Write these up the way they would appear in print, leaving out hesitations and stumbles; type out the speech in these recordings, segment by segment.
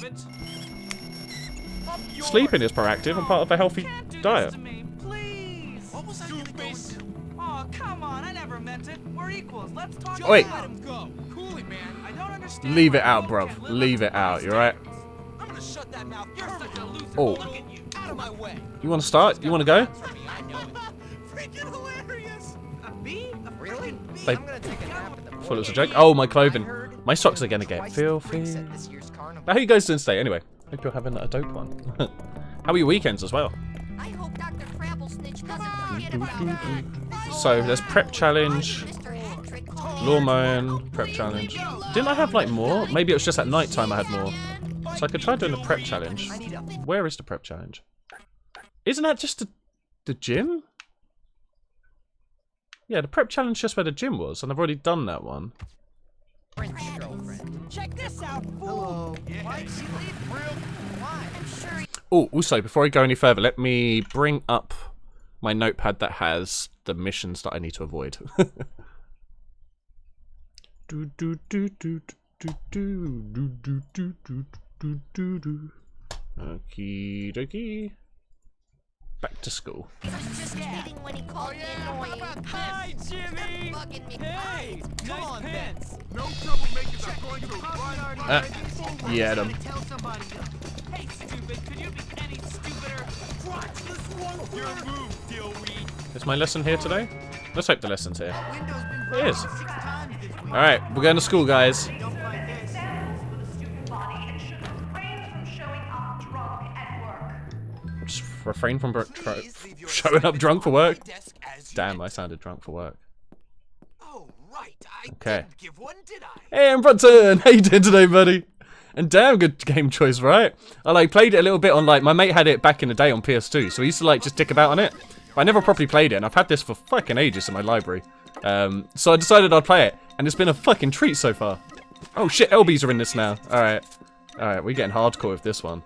haven't. Sleeping is proactive and part of a healthy diet. Please. What was I gonna go and do? Oh, come on. I never meant it. We're equals. Let's talk. Wait. Let him go. Cool it, man. I don't understand. Leave it out, bruv. Leave it out. You alright? I'm gonna shut that mouth. You're such a loser. Oh. Look at you. Out of my way. You want to start? You want to go? I know it. Freaking hilarious. A bee? A Really? freaking bee? They- I'm gonna take a nap at the Thought it was a morning. joke. Oh, my I clothing. heard My socks are gonna get twice filthy. the freaks at this year's carnival. How are you guys doing today? Anyway, hope you're having a dope one. How are your weekends as well? I hope Dr. Crabblesnitch doesn't forget about me. So there's prep challenge, Mr. Hattrick called lawn mowing, prep challenge. Didn't I have like more? Maybe it was just at night time I had more. So I could try doing the prep challenge. I need a Where is the prep challenge? Isn't that just the gym? Yeah, the prep challenge just where the gym was, and I've already done that one. French girlfriend. Check this out, fool. Hello. Why'd she leave? Real? Why? I'm sure Oh, also, before I go any further, let me bring up my notepad that has the missions that I need to avoid. do do do do do do do do do do do do do. Okie dokie. Back to school. I was just kidding when he called me annoying. Hi, Jimmy. Bugging me. Hey, Come on, pants. No troublemakers are going to run. Yeah, them. Tell somebody. Hey, stupid. Could you be any stupider? Watch this one. Your move, Dillweed. Is my lesson here today? Let's hope the lesson's here. Window's been It broken is. 6 times this week. Alright, we're going to school, guys. Don't like this. Examples for the student body and should refrain from showing up drunk at work. Just refrain from Please leave your showing up drunk for work. desk as you Damn, did. I sounded drunk for work. Oh, right. I Okay. didn't give one, did I? Hey, I'm Brunton! How you doing today, buddy? And damn good game choice, right? I like played it a little bit on like, my mate had it back in the day on PS2, so he used to like just dick about on it. But I never properly played it, and I've had this for fucking ages in my library. So I decided I'd play it, and it's been a fucking treat so far. Oh shit, LBs are in this now. Alright. Alright, we're getting hardcore with this one.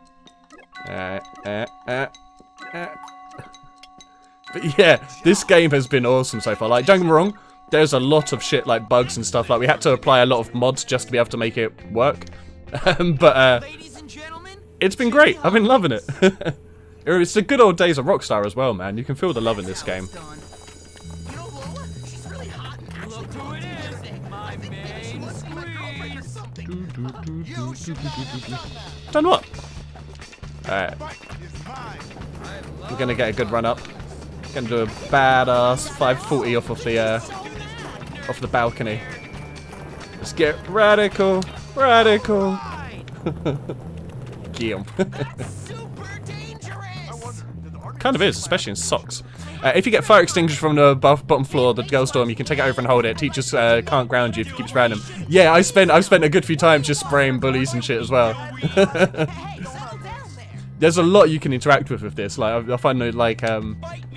But yeah, this game has been awesome so far. Like, don't get me wrong, there's a lot of shit like bugs and stuff. Like, we had to apply a lot of mods just to be able to make it work. But Ladies and gentlemen, it's been great. I've been loving it. It's the good old days of Rockstar as well, man. You can feel the love in this game. Done. You know Lola? She's really hot. look who it is. My main Let's be my girlfriend or squeeze. something. You should have done that. Done what? Alright, It's mine. we're gonna get a good run up. Gonna do a badass 540 off of the balcony. Let's get radical, radical. Guillaume. Super dangerous. Kind of is, especially in socks. If you get fire extinguisher from the bottom floor of the girls' dorm, you can take it over and hold it. Teachers can't ground you if you keep spraying them. Yeah, I've spent a good few times just spraying bullies and shit as well. There's a lot you can interact with this. Like I find that like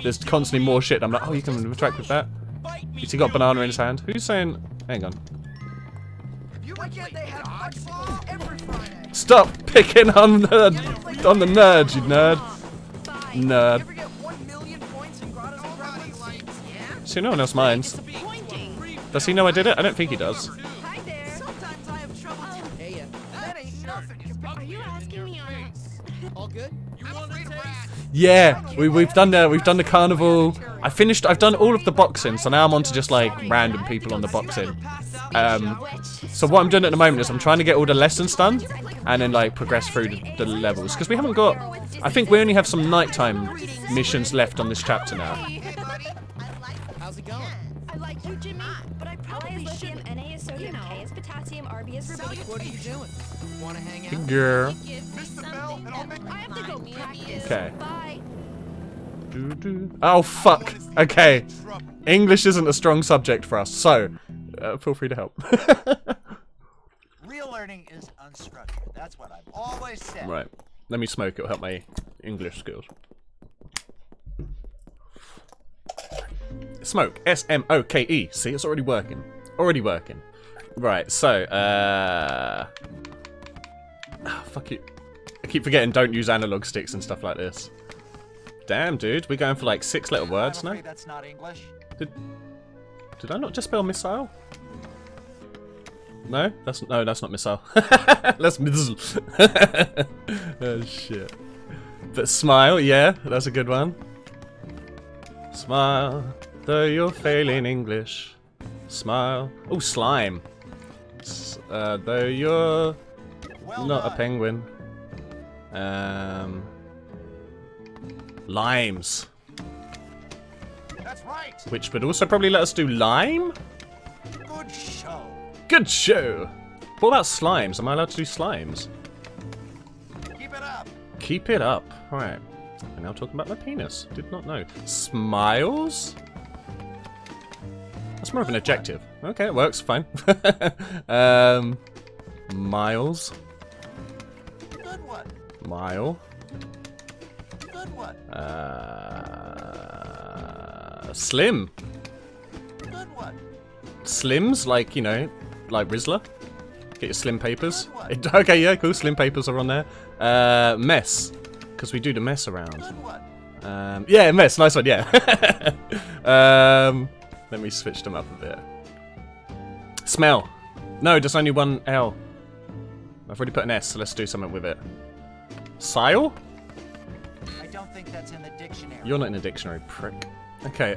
there's constantly more shit. I'm like, oh, you can interact with that. He's got a banana in his hand. Who's saying? Hang on. Why can't they have football every Friday? Stop picking on the nerd, you nerd. You Nerd. ever get 1 million points in Grottos and Gremlins? Like, yeah. See, no one else minds. Does he know I did it? I don't think he does. Hi there. Sometimes I have trouble. Hey, that ain't nothing. Are you asking me on All good? You want to taste? Yeah, we've done the carnival. I've done all of the boxing, so now I'm on to just like random people on the boxing. So what I'm doing at the moment is I'm trying to get all the lessons done, and then like progress through the levels because we haven't got. I think we only have some nighttime missions left on this chapter now. How's it going? I like you, Jimmy, but I probably should. Na is sodium, K is potassium, RB is rubidium. What are you doing? Want to hang out? Girl. I have to go practice. Okay. Bye. Oh fuck. Okay. English isn't a strong subject for us, so feel free to help. Real learning is unstructured. That's what I've always said. Right. Let me smoke. It'll help my English skills. Smoke. S-M-O-K-E. See, it's already working. Already working. Right, so, fuck it. I keep forgetting don't use analog sticks and stuff like this. Damn, dude. We're going for like 6-letter words I'm now. afraid that's not English. Did I not just spell missile? No, that's not missile. That's missile. Oh shit. But smile, yeah, that's a good one. Smile, though you're failing English. Smile. Oh, slime. Though you're Well not a done. penguin. Limes. That's right. Which would also probably let us do lime? Good show. Good show! What about slimes? Am I allowed to do slimes? Keep it up. Keep it up. Alright. We're now talking about my penis. Did not know. Smiles? That's more of an adjective. Okay, it works. Fine. Miles. Good one. Mile. Good one. Slim. Good one. Slims, like, you know, like Rizzler. Get your slim papers. Okay, yeah, cool. Slim papers are on there. Mess. Because we do the mess around. Good one. Yeah, mess. Nice one, yeah. Let me switch them up a bit. Smell. No, there's only one L. I've already put an S, so let's do something with it. Sile? I don't think that's in the dictionary. You're not in a dictionary, prick. Okay,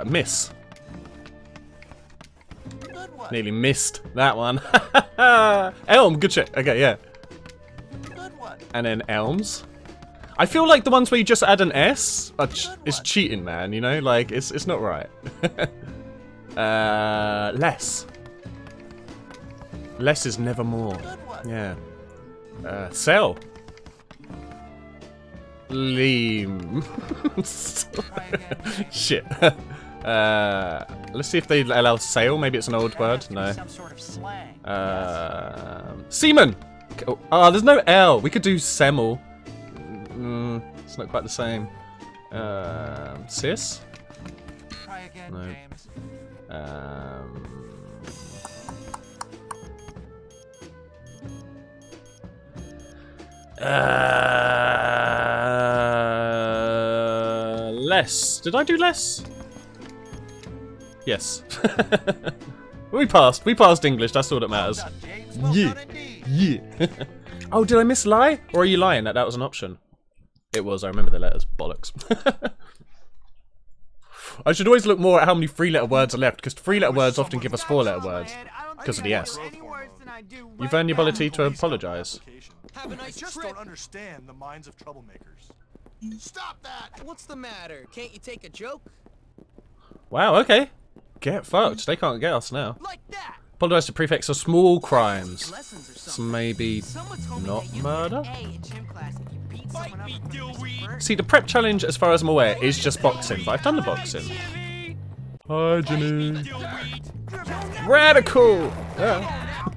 miss. Good one. Nearly missed that one. Elm, good shit. Okay, yeah. Good one. And then elms. I feel like the ones where you just add an S are is cheating, man, you know? Like, it's not right. Less. Less is never more. Good one. Yeah. Sell. Leam. Try again, James. Shit. Let's see if they allow sale. Maybe it's an old word. Has to be No. Some sort of slang. Seaman. Oh, there's no L. We could do semel. It's not quite the same. Sis. Try again, No. James. Less. Did I do less? Yes. We passed. We passed English. That's all that matters. Well done, James. Well Yeah. done indeed. Yeah. Oh, did I miss lie? Or are you lying that that was an option? It was. I remember the letters. Bollocks. I should always look more at how many three-letter words are left, because three-letter words often give us four-letter words. Because of the S. You've earned the ability to apologise. Have a nice just don't understand the minds of troublemakers. Stop that! What's the matter? Can't you take a joke? Wow, okay. Get fucked. They can't get us now. Like that! Apologise to prefects of small crimes. Lessons or So something. maybe Someone told me not that you murder? get an A in gym class if you beat someone up in front of Mr. Burke. See, the prep challenge, as far as I'm aware, is just boxing, but I've done the boxing. Hi, Jimmy. Radical! Yeah.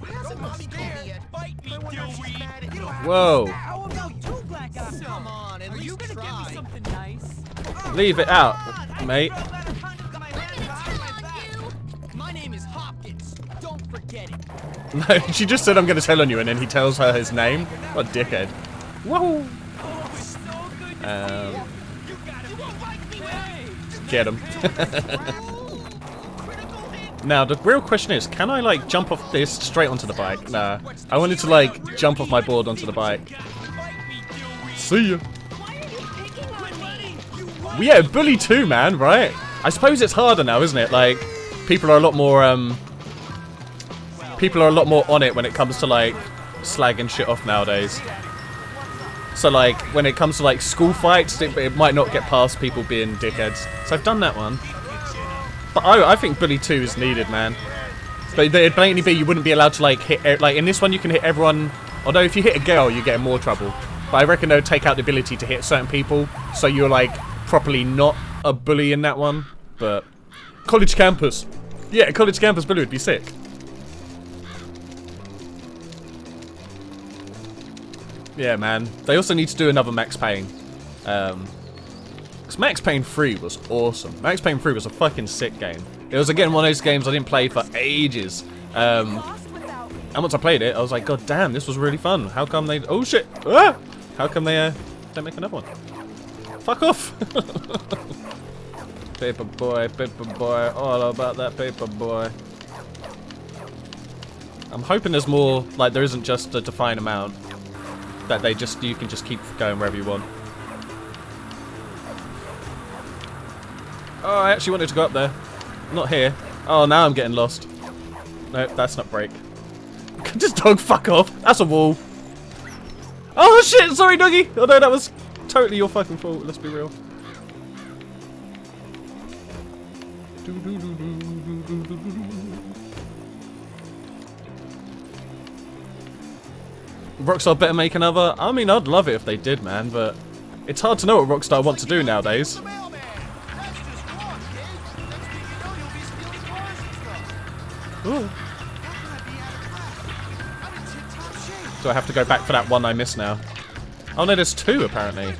Hasn't mommy told me yet? But when she's mad at you, Whoa. how about you, black guy? Come on, at least try. Something nice. Leave it out, mate. My name is Hopkins. Don't forget it. No, she just said I'm going to tell on you, and then he tells her his name. What a dickhead. Whoa. Get him. Now, the real question is, can I, like, jump off this straight onto the bike? Nah. I wanted to, like, jump off my board onto the bike. See ya. Why are you picking on me? Well, yeah, Bully 2, man, right? I suppose it's harder now, isn't it? Like, people are a lot more, on it when it comes to, like, slagging shit off nowadays. So, like, when it comes to, like, school fights, it might not get past people being dickheads. So I've done that one. But I think Bully 2 is needed, man. But it'd blatantly be you wouldn't be allowed to, like, hit... Like, in this one, you can hit everyone... Although, if you hit a girl, you get in more trouble. But I reckon they'll take out the ability to hit certain people. So you're, like, properly not a bully in that one. But... College campus. Yeah, college campus bully would be sick. Yeah, man. They also need to do another Max Payne. Because Max Payne 3 was awesome. Max Payne 3 was a fucking sick game. It was, again, one of those games I didn't play for ages. And once I played it, I was like, God damn, this was really fun. How come they... Oh, shit. Ah! How come they don't make another one? Fuck off. Paper boy, all about that paper boy. I'm hoping there's more, like there isn't just a defined amount. That you can just keep going wherever you want. Oh, I actually wanted to go up there. Not here. Oh, now I'm getting lost. Nope, that's not break. Just dog, fuck off. That's a wall. Oh shit, sorry doggy. Oh no, that was totally your fucking fault, let's be real. Rockstar better make another. I mean, I'd love it if they did, man, but it's hard to know what Rockstar want to do nowadays. The mailman. That's just wrong, Gage. Next thing you know, you'll be stealing cars and stuff. Ooh. How can I be out of breath? I'm in tip-top shape. Do I have to go back for that one I missed now? Oh no, there's two apparently.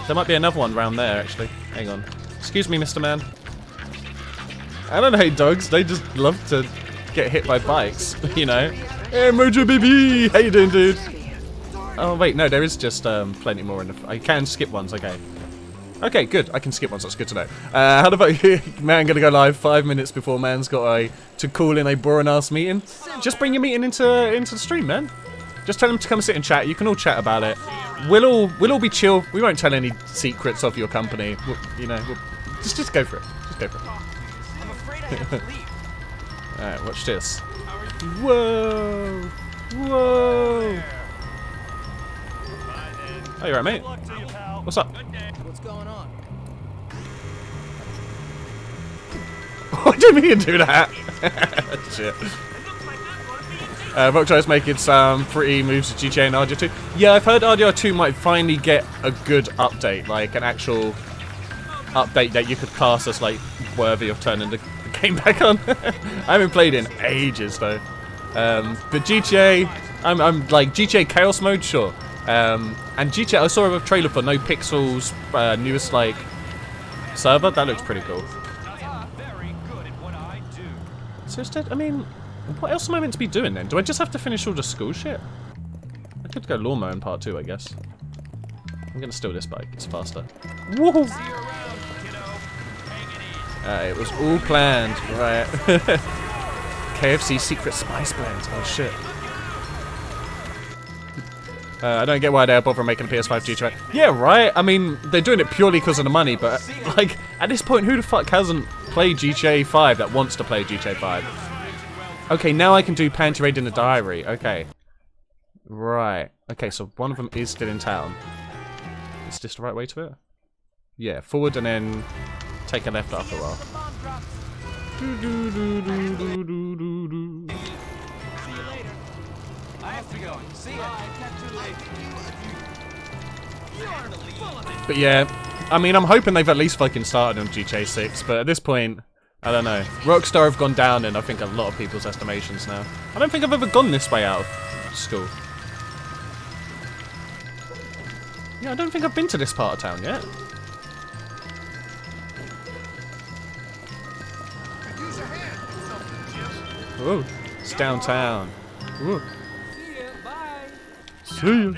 There might be another one around there actually. Hang on. Excuse me, Mr. Man. I don't hate dogs, they just love to get hit by bikes, you know. Hey, Mojo baby! How you doing, dude? Oh wait, no, there is just plenty more in the... I can skip ones, okay. Okay, good. I can skip ones, that's good to know. How about you? Man gonna go live 5 minutes before man's got to call in a boring ass meeting. Just bring your meeting into the stream, man. Just tell them to come sit and chat. You can all chat about it. We'll all be chill. We won't tell any secrets of your company. You know, just go for it. Just go for it. I'm afraid I have to leave. Alright, watch this. Whoa! Whoa! Oh, you alright, mate? What's up? What's going on? I didn't mean to do that. Shit. Rockstar is making some pretty moves to GTA and RDR2. Yeah, I've heard RDR2 might finally get a good update, like an actual update that you could class as like worthy of turning the game back on. I haven't played in ages though. But GTA, I'm like GTA Chaos Mode, sure. And GTA, I saw a trailer for No Pixels newest like server. That looks pretty cool. Very good at what I do. So instead, I mean, what else am I meant to be doing then? Do I just have to finish all the school shit? I could go lawnmower in part 2, I guess. I'm gonna steal this bike, it's faster. Woohoo! It was all planned, right? KFC secret spice blend, oh shit. I don't get why they're bothering making a PS5 GTA. Yeah, right? I mean, they're doing it purely because of the money, but like, at this point, who the fuck hasn't played GTA 5 that wants to play GTA 5? Okay, now I can do Panty Raid in the Diary. Okay. Right. Okay, so one of them is still in town. Is this the right way to it? Yeah, forward and then take a left after a while. I have to go. See ya. But yeah, I mean, I'm hoping they've at least fucking started on GTA 6, but at this point, I don't know. Rockstar have gone down in, I think, a lot of people's estimations now. I don't think I've ever gone this way out of school. Yeah, I don't think I've been to this part of town yet. Use your hand. Something, Jim. Ooh, it's downtown. Ooh. See ya. Bye. See ya.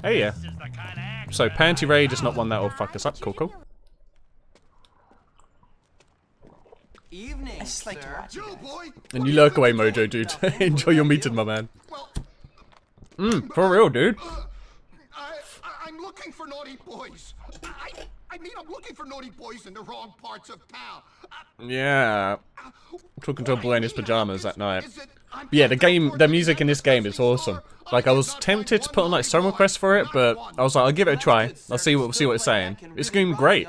Hey, yeah. So, Panty Raid is not one that will fuck us up. Cool, cool. Evening, sir. Joe, boy. And you lurk away, Mojo, dude. Enjoy your meeting, my man. Well, For real, dude. I'm looking for naughty boys. I mean, I'm looking for naughty boys in the wrong parts of town. Yeah. Talking to a boy in his pajamas that night. But yeah, the music in this game is awesome. Like, I was tempted to put on like song requests for it, but I was like, I'll give it a try. I'll see what it's saying. It's going great.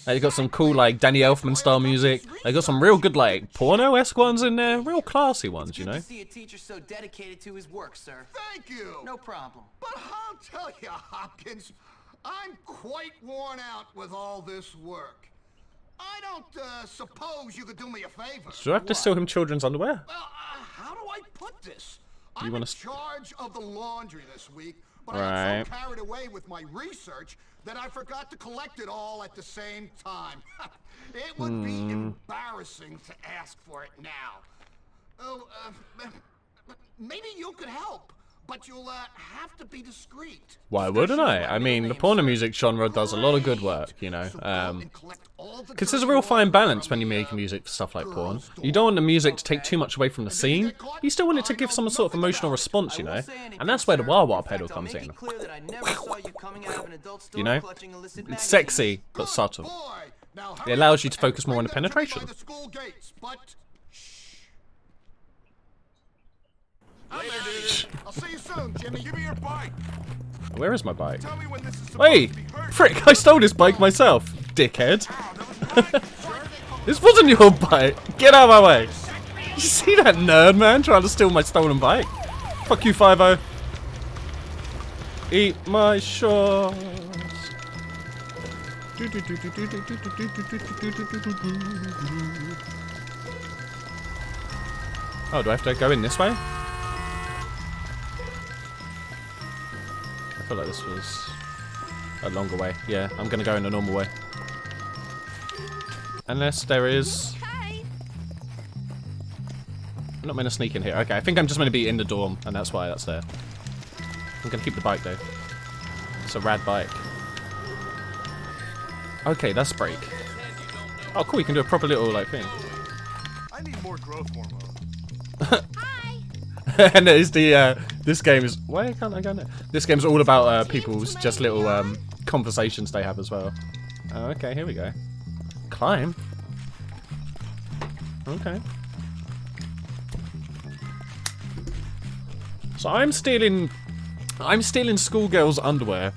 They got some cool like Danny Elfman style music. They got some real good like porno-esque ones in there, real classy ones, you know. See a teacher so dedicated to his work, sir. Thank you. No problem. But I'll tell you, Hopkins, I'm quite worn out with all this work. I don't suppose you could do me a favor. Do I have to steal him children's underwear? Well, how do I put this? You I'm wanna in charge of the laundry this week, but I Right. got so carried away with my research that I forgot to collect it all at the same time. It would be embarrassing to ask for it now. Oh, maybe you could help. but you'll have to be discreet. Why wouldn't I? I mean, the porno music genre does a lot of good work, you know. Because there's a real fine balance when you're making music for stuff like porn. You don't want the music to take too much away from the scene. You still want it to give some sort of emotional response, you know. And that's where the wah-wah pedal comes in. You know? It's sexy, but subtle. It allows you to focus more on the penetration. I'll see you soon, Jimmy. Give me your bike. Where is my bike? Tell me when this is Hey! Frick, I stole this bike myself, dickhead. This wasn't your bike. Get out of my way. You see that nerd, man, trying to steal my stolen bike? Fuck you, 5-0. Eat my shorts. Oh, do I have to go in this way? I feel like this was a longer way. Yeah, I'm gonna go in the normal way. Unless there is... Hi. I'm not meant to sneak in here. Okay, I think I'm just meant to be in the dorm, and that's why that's there. I'm gonna keep the bike, though. It's a rad bike. Okay, that's break. Oh, cool, you can do a proper little, like, thing. I need more growth hormone. And it's the this game is why can't I go there? This game's all about people's just little conversations they have as well. Oh, okay, here we go. Climb. Okay. So I'm stealing schoolgirls' underwear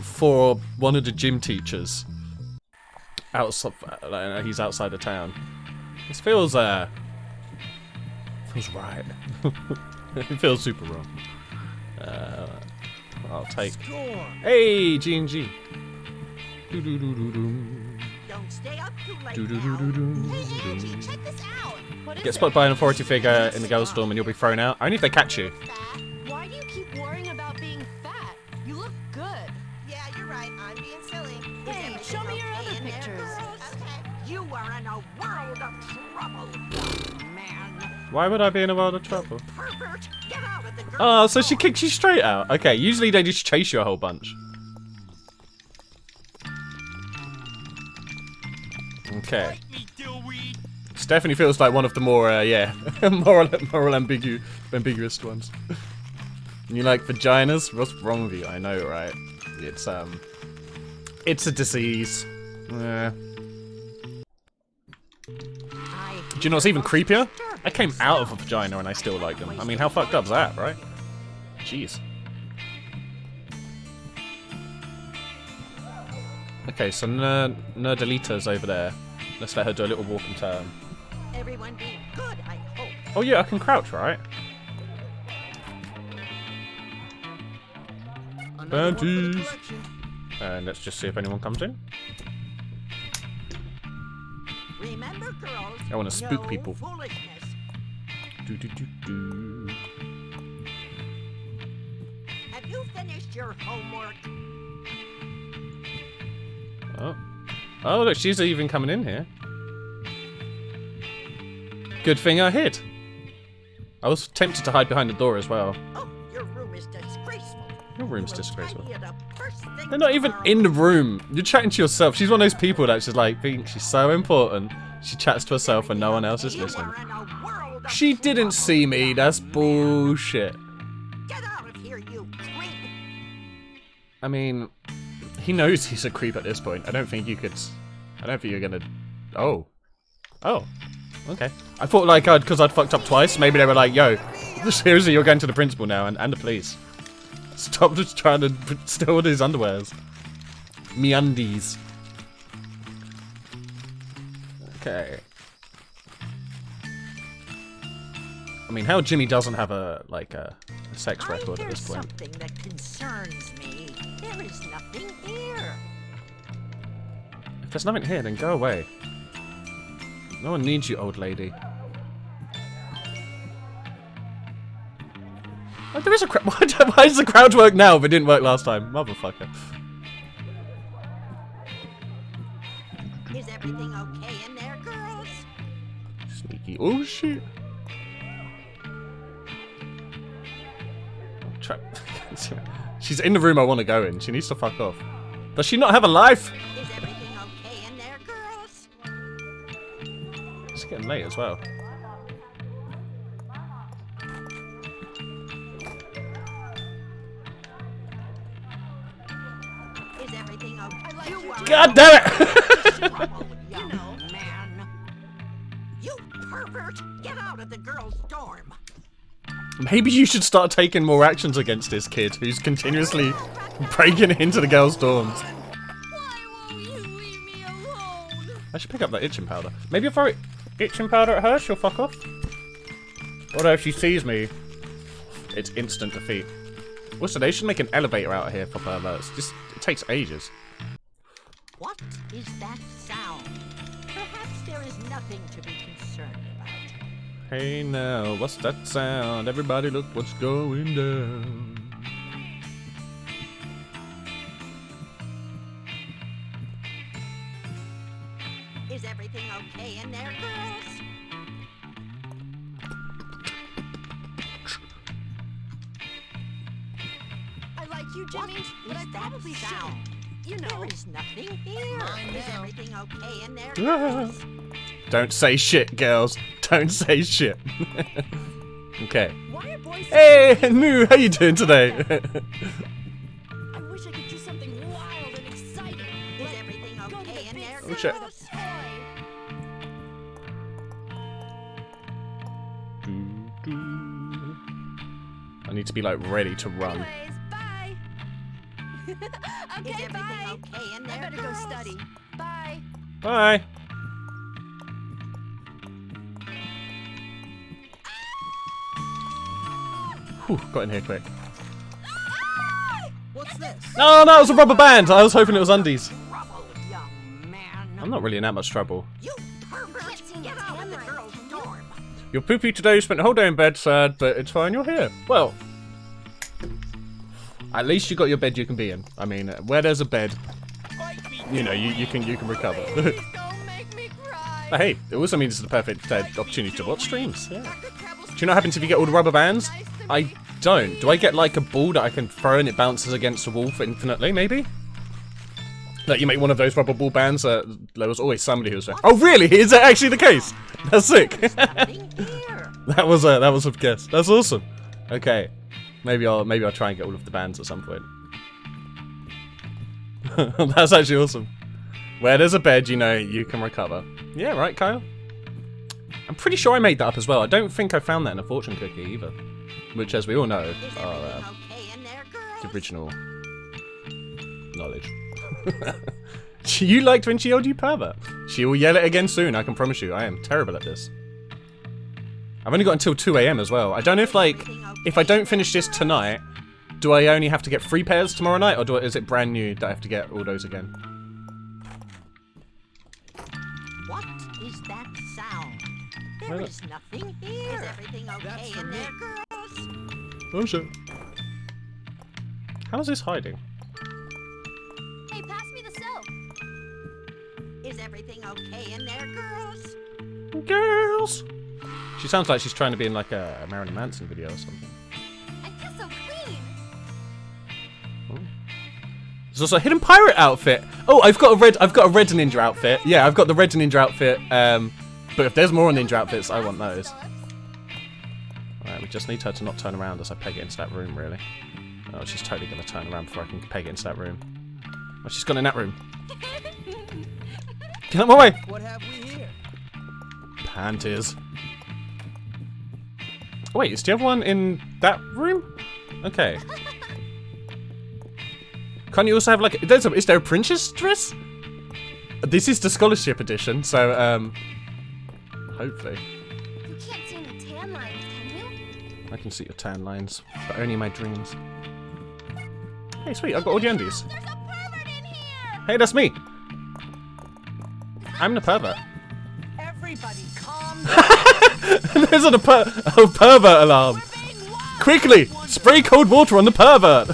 for one of the gym teachers. Outside, he's outside of town. This feels right. It feels super wrong. I'll take. Hey, G&G. Don't stay up too late Hey, Angie, check this out. What is Get spotted by an authority figure in the girls' dorm and you'll be thrown out. Only if they catch you. fat? Why do you keep worrying about being fat? You look good. Yeah, you're right. I'm being silly. Hey, show me your other pictures. You are in a world of trouble, man. Why would I be in a world of trouble? Pervert, get out of the girl. Oh, so she kicks you straight out. Okay, usually they just chase you a whole bunch. Okay. Me, dillweed. This definitely feels like one of the more, yeah, moral ambiguous ones. You like vaginas? What's wrong with you? I know, right? It's a disease. Do you know what's even creepier? I came out of a vagina and I still like them. I mean, how fucked up is that, right? Jeez. Okay, so Nerdalita's over there. Let's let her do a little walk and turn. Everyone be good, I hope. Oh yeah, I can crouch, right? Bounties. And let's just see if anyone comes in. Remember, girls, I wanna spook no people. foolishness. Do, do, do, do. Have you finished your homework? Oh. Oh, look, she's even coming in here. Good thing I hid. I was tempted to hide behind the door as well. Oh, your room is disgraceful. Your room's You will disgraceful. tidy it up first thing They're not even tomorrow. in the room. You're chatting to yourself. She's one of those people that's just like, thinks she's so important. She chats to herself and no one else is You listening. are in a world of She didn't see me. That's bullshit. Get out of here, you creep! I mean, he knows he's a creep at this point. I don't think you could. I don't think you're gonna. Oh. Oh. Okay. I thought, like, because I'd fucked up twice, maybe they were like, yo, seriously, you're going to the principal now and the police. Stop just trying to steal these underwears. MeUndies. Okay. I mean, how Jimmy doesn't have a, like, a sex record at this point. Something that concerns me. There is nothing here. If there's nothing here, then go away. No one needs you, old lady. Oh, there is a crowd. Why does the crowd work now if it didn't work last time? Motherfucker. Is everything okay in there, girls? Sneaky. Oh, shit. try. She's in the room I want to go in. She needs to fuck off. Does she not have a life? Is everything okay in there, girls? It's getting late as well. Is everything okay? You are God damn it! trouble, young man. You pervert! Get out of the girls' dorm. Maybe you should start taking more actions against this kid who's continuously breaking into the girls' dorms. Why won't you leave me alone? I should pick up that itching powder. Maybe if I throw itching powder at her, she'll fuck off. Although if she sees me, it's instant defeat. Also, they should make an elevator out of here for perverts. Just, it takes ages. What is that sound? Perhaps there is nothing to be concerned about. Hey now, what's that sound? Everybody look what's going down. Is everything okay in there, girls? I like you, Jimmy, but I is that probably sound? shouldn't. You know. There is nothing here. Is everything okay in there, Ah. girls? Don't say shit, girls. Don't say shit. Okay. Why are boys Hey, Moo, how you doing today? I wish I could do something wild and exciting. Is Like everything go to okay the in big there, city shit. with a toy. I need to be like ready to run. Anyways, bye. Is Okay, everything bye. okay in I there, better go girls? study. Bye. Bye. Whew, got in here quick. What's this? Oh no, it was a rubber band. I was hoping it was undies. Trouble, young man. I'm not really in that much trouble. You pervert! Get out of the girls' dorm. You're poopy today, you spent the whole day in bed, sad, but it's fine, you're here. Well, at least you got your bed you can be in. I mean, where there's a bed, you know, you can recover. Please don't make me cry. But hey, it also means it's the perfect opportunity to watch streams. Yeah. Do you know what happens if you get all the rubber bands? I don't. Do I get like a ball that I can throw and it bounces against the wall for infinitely, maybe? Like you make one of those rubber ball bands, there was always somebody who was like, oh really? Is that actually the case? That's sick. Nothing here. That was a guess. That's awesome. Okay. Maybe I'll try and get all of the bands at some point. That's actually awesome. Where there's a bed, you know, you can recover. Yeah, right, Kyle? I'm pretty sure I made that up as well. I don't think I found that in a fortune cookie either. Which, as we all know, Is are everything okay in there, the girls? original knowledge. You liked when she yelled, you pervert. She will yell it again soon, I can promise you. I am terrible at this. I've only got until 2 AM as well. I don't know if, like, if I don't finish this tonight, do I only have to get 3 pairs tomorrow night, or is it brand new that I have to get all those again? What is that sound? There is nothing here. Is everything okay in there, girls? Oh shit. How is this hiding? Hey, pass me the soap. Is everything okay in there, girls? Girls! She sounds like she's trying to be in like a Marilyn Manson video or something. I feel so clean. There's also a hidden pirate outfit. Oh, I've got a red ninja outfit. Yeah, I've got the red ninja outfit. But if there's more ninja outfits, I want those. Alright, we just need her to not turn around as I peg it into that room, really. Oh, she's totally gonna turn around before I can peg it into that room. Oh, she's gone in that room. Get out of my way! What have we here? Panties. Oh, wait, is the other one in that room? Okay. Can't you also have like... is there a princess dress? This is the scholarship edition, so, hopefully. You can't see any tan lines, can you? I can see your tan lines, but only in my dreams. Hey, sweet, I've got all the undies. There's a pervert in here. Hey, that's me. I'm the pervert. Everybody calm down. There's a pervert alarm. Quickly, spray cold water on the pervert.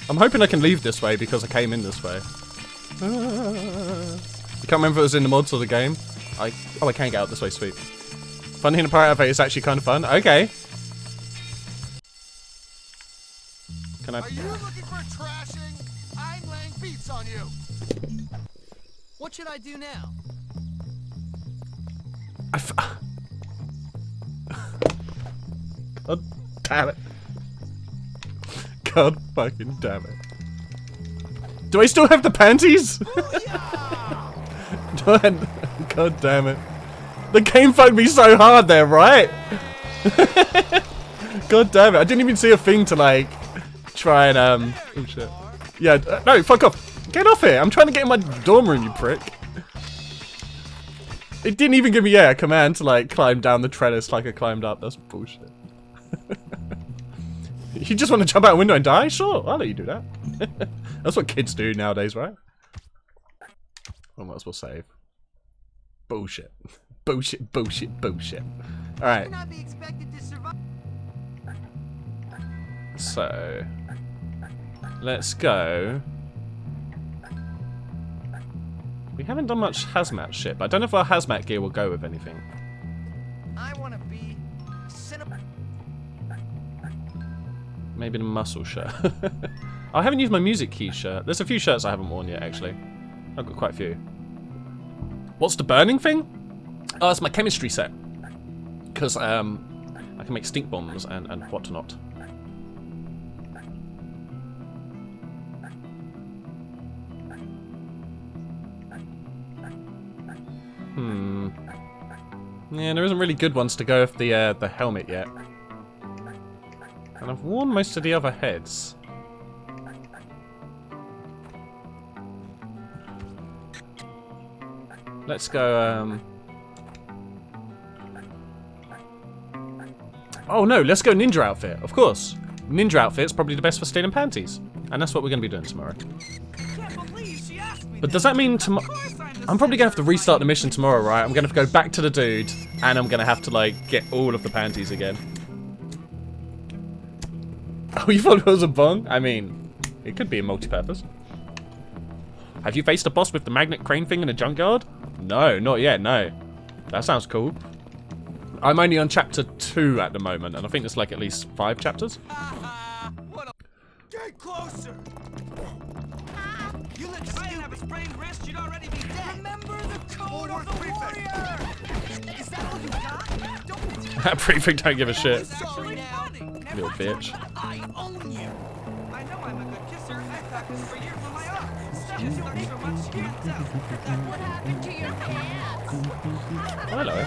I'm hoping I can leave this way because I came in this way. I can't remember if it was in the mods or the game. Oh, I can get out this way, sweet. Funny in a pirate outfit is actually kind of fun. Okay. Can I? Are you looking for trashing? I'm laying beats on you. What should I do now? God damn it. God fucking damn it. Do I still have the panties? God damn it. The game fucked me so hard there, right? God damn it. I didn't even see a thing to like try and oh shit. Yeah, no, fuck off. Get off here. I'm trying to get in my dorm room, you prick. It didn't even give me a command to like climb down the trellis like I climbed up. That's bullshit. You just want to jump out a window and die? Sure, I'll let you do that. That's what kids do nowadays, right? I might as well save. Bullshit. Bullshit, bullshit, bullshit. Alright. So, let's go. We haven't done much hazmat shit, but I don't know if our hazmat gear will go with anything. I want to be Maybe the muscle shirt. I haven't used my music key shirt. There's a few shirts I haven't worn yet, actually. I've got quite a few. What's the burning thing? Oh, it's my chemistry set. Because I can make stink bombs and whatnot. Yeah, there isn't really good ones to go with the helmet yet. And I've worn most of the other heads. Let's go, Oh no, let's go ninja outfit, of course. Ninja outfit's probably the best for stealing panties. And that's what we're going to be doing tomorrow. But does that mean tomorrow... I'm probably going to have to restart the mission tomorrow, right? I'm going to have to go back to the dude, and I'm going to have to, like, get all of the panties again. Oh, you thought it was a bong? I mean, it could be a multi-purpose. Have you faced a boss with the magnet crane thing in a junkyard? No, not yet, no. That sounds cool. I'm only on chapter 2 at the moment, and I think there's like at least 5 chapters. Get closer! You let Zion have a sprained wrist, you'd already be dead! Remember the code of the warrior! Is that all you got? Don't That prefect don't give a shit. sorry now! Little bitch. I own you! I know I'm a good kisser. I've practiced for years with my arm. Just not so much you can tell. What happened to your pants? Hello.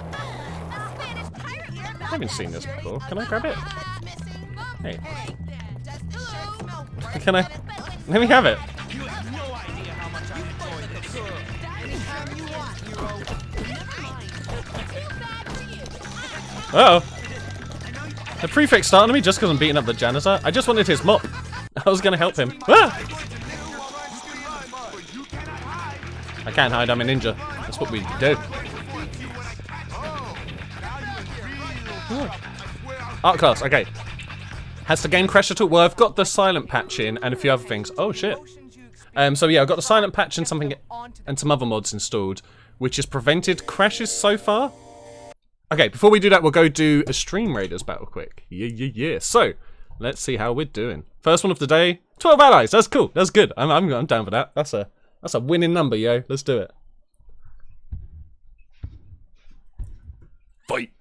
I haven't seen this before. Can I grab it? Hey. Can I? Let me have it. You have no idea how much I enjoy this. Anytime you want, hero. Uh oh. The prefect's starting on me just because I'm beating up the janitor. I just wanted his mop. I was going to help him. Ah! I can't hide, I'm a ninja. That's what we do. Art class, okay. Has the game crashed at all? Well, I've got the silent patch in and a few other things. Oh shit. So yeah, I've got the silent patch and something and some other mods installed, which has prevented crashes so far. Okay, before we do that, we'll go do a Stream Raiders battle quick. Yeah. So, let's see how we're doing. First one of the day, 12 allies. That's cool. That's good. I'm down for that. That's a winning number, yo. Let's do it. Fight.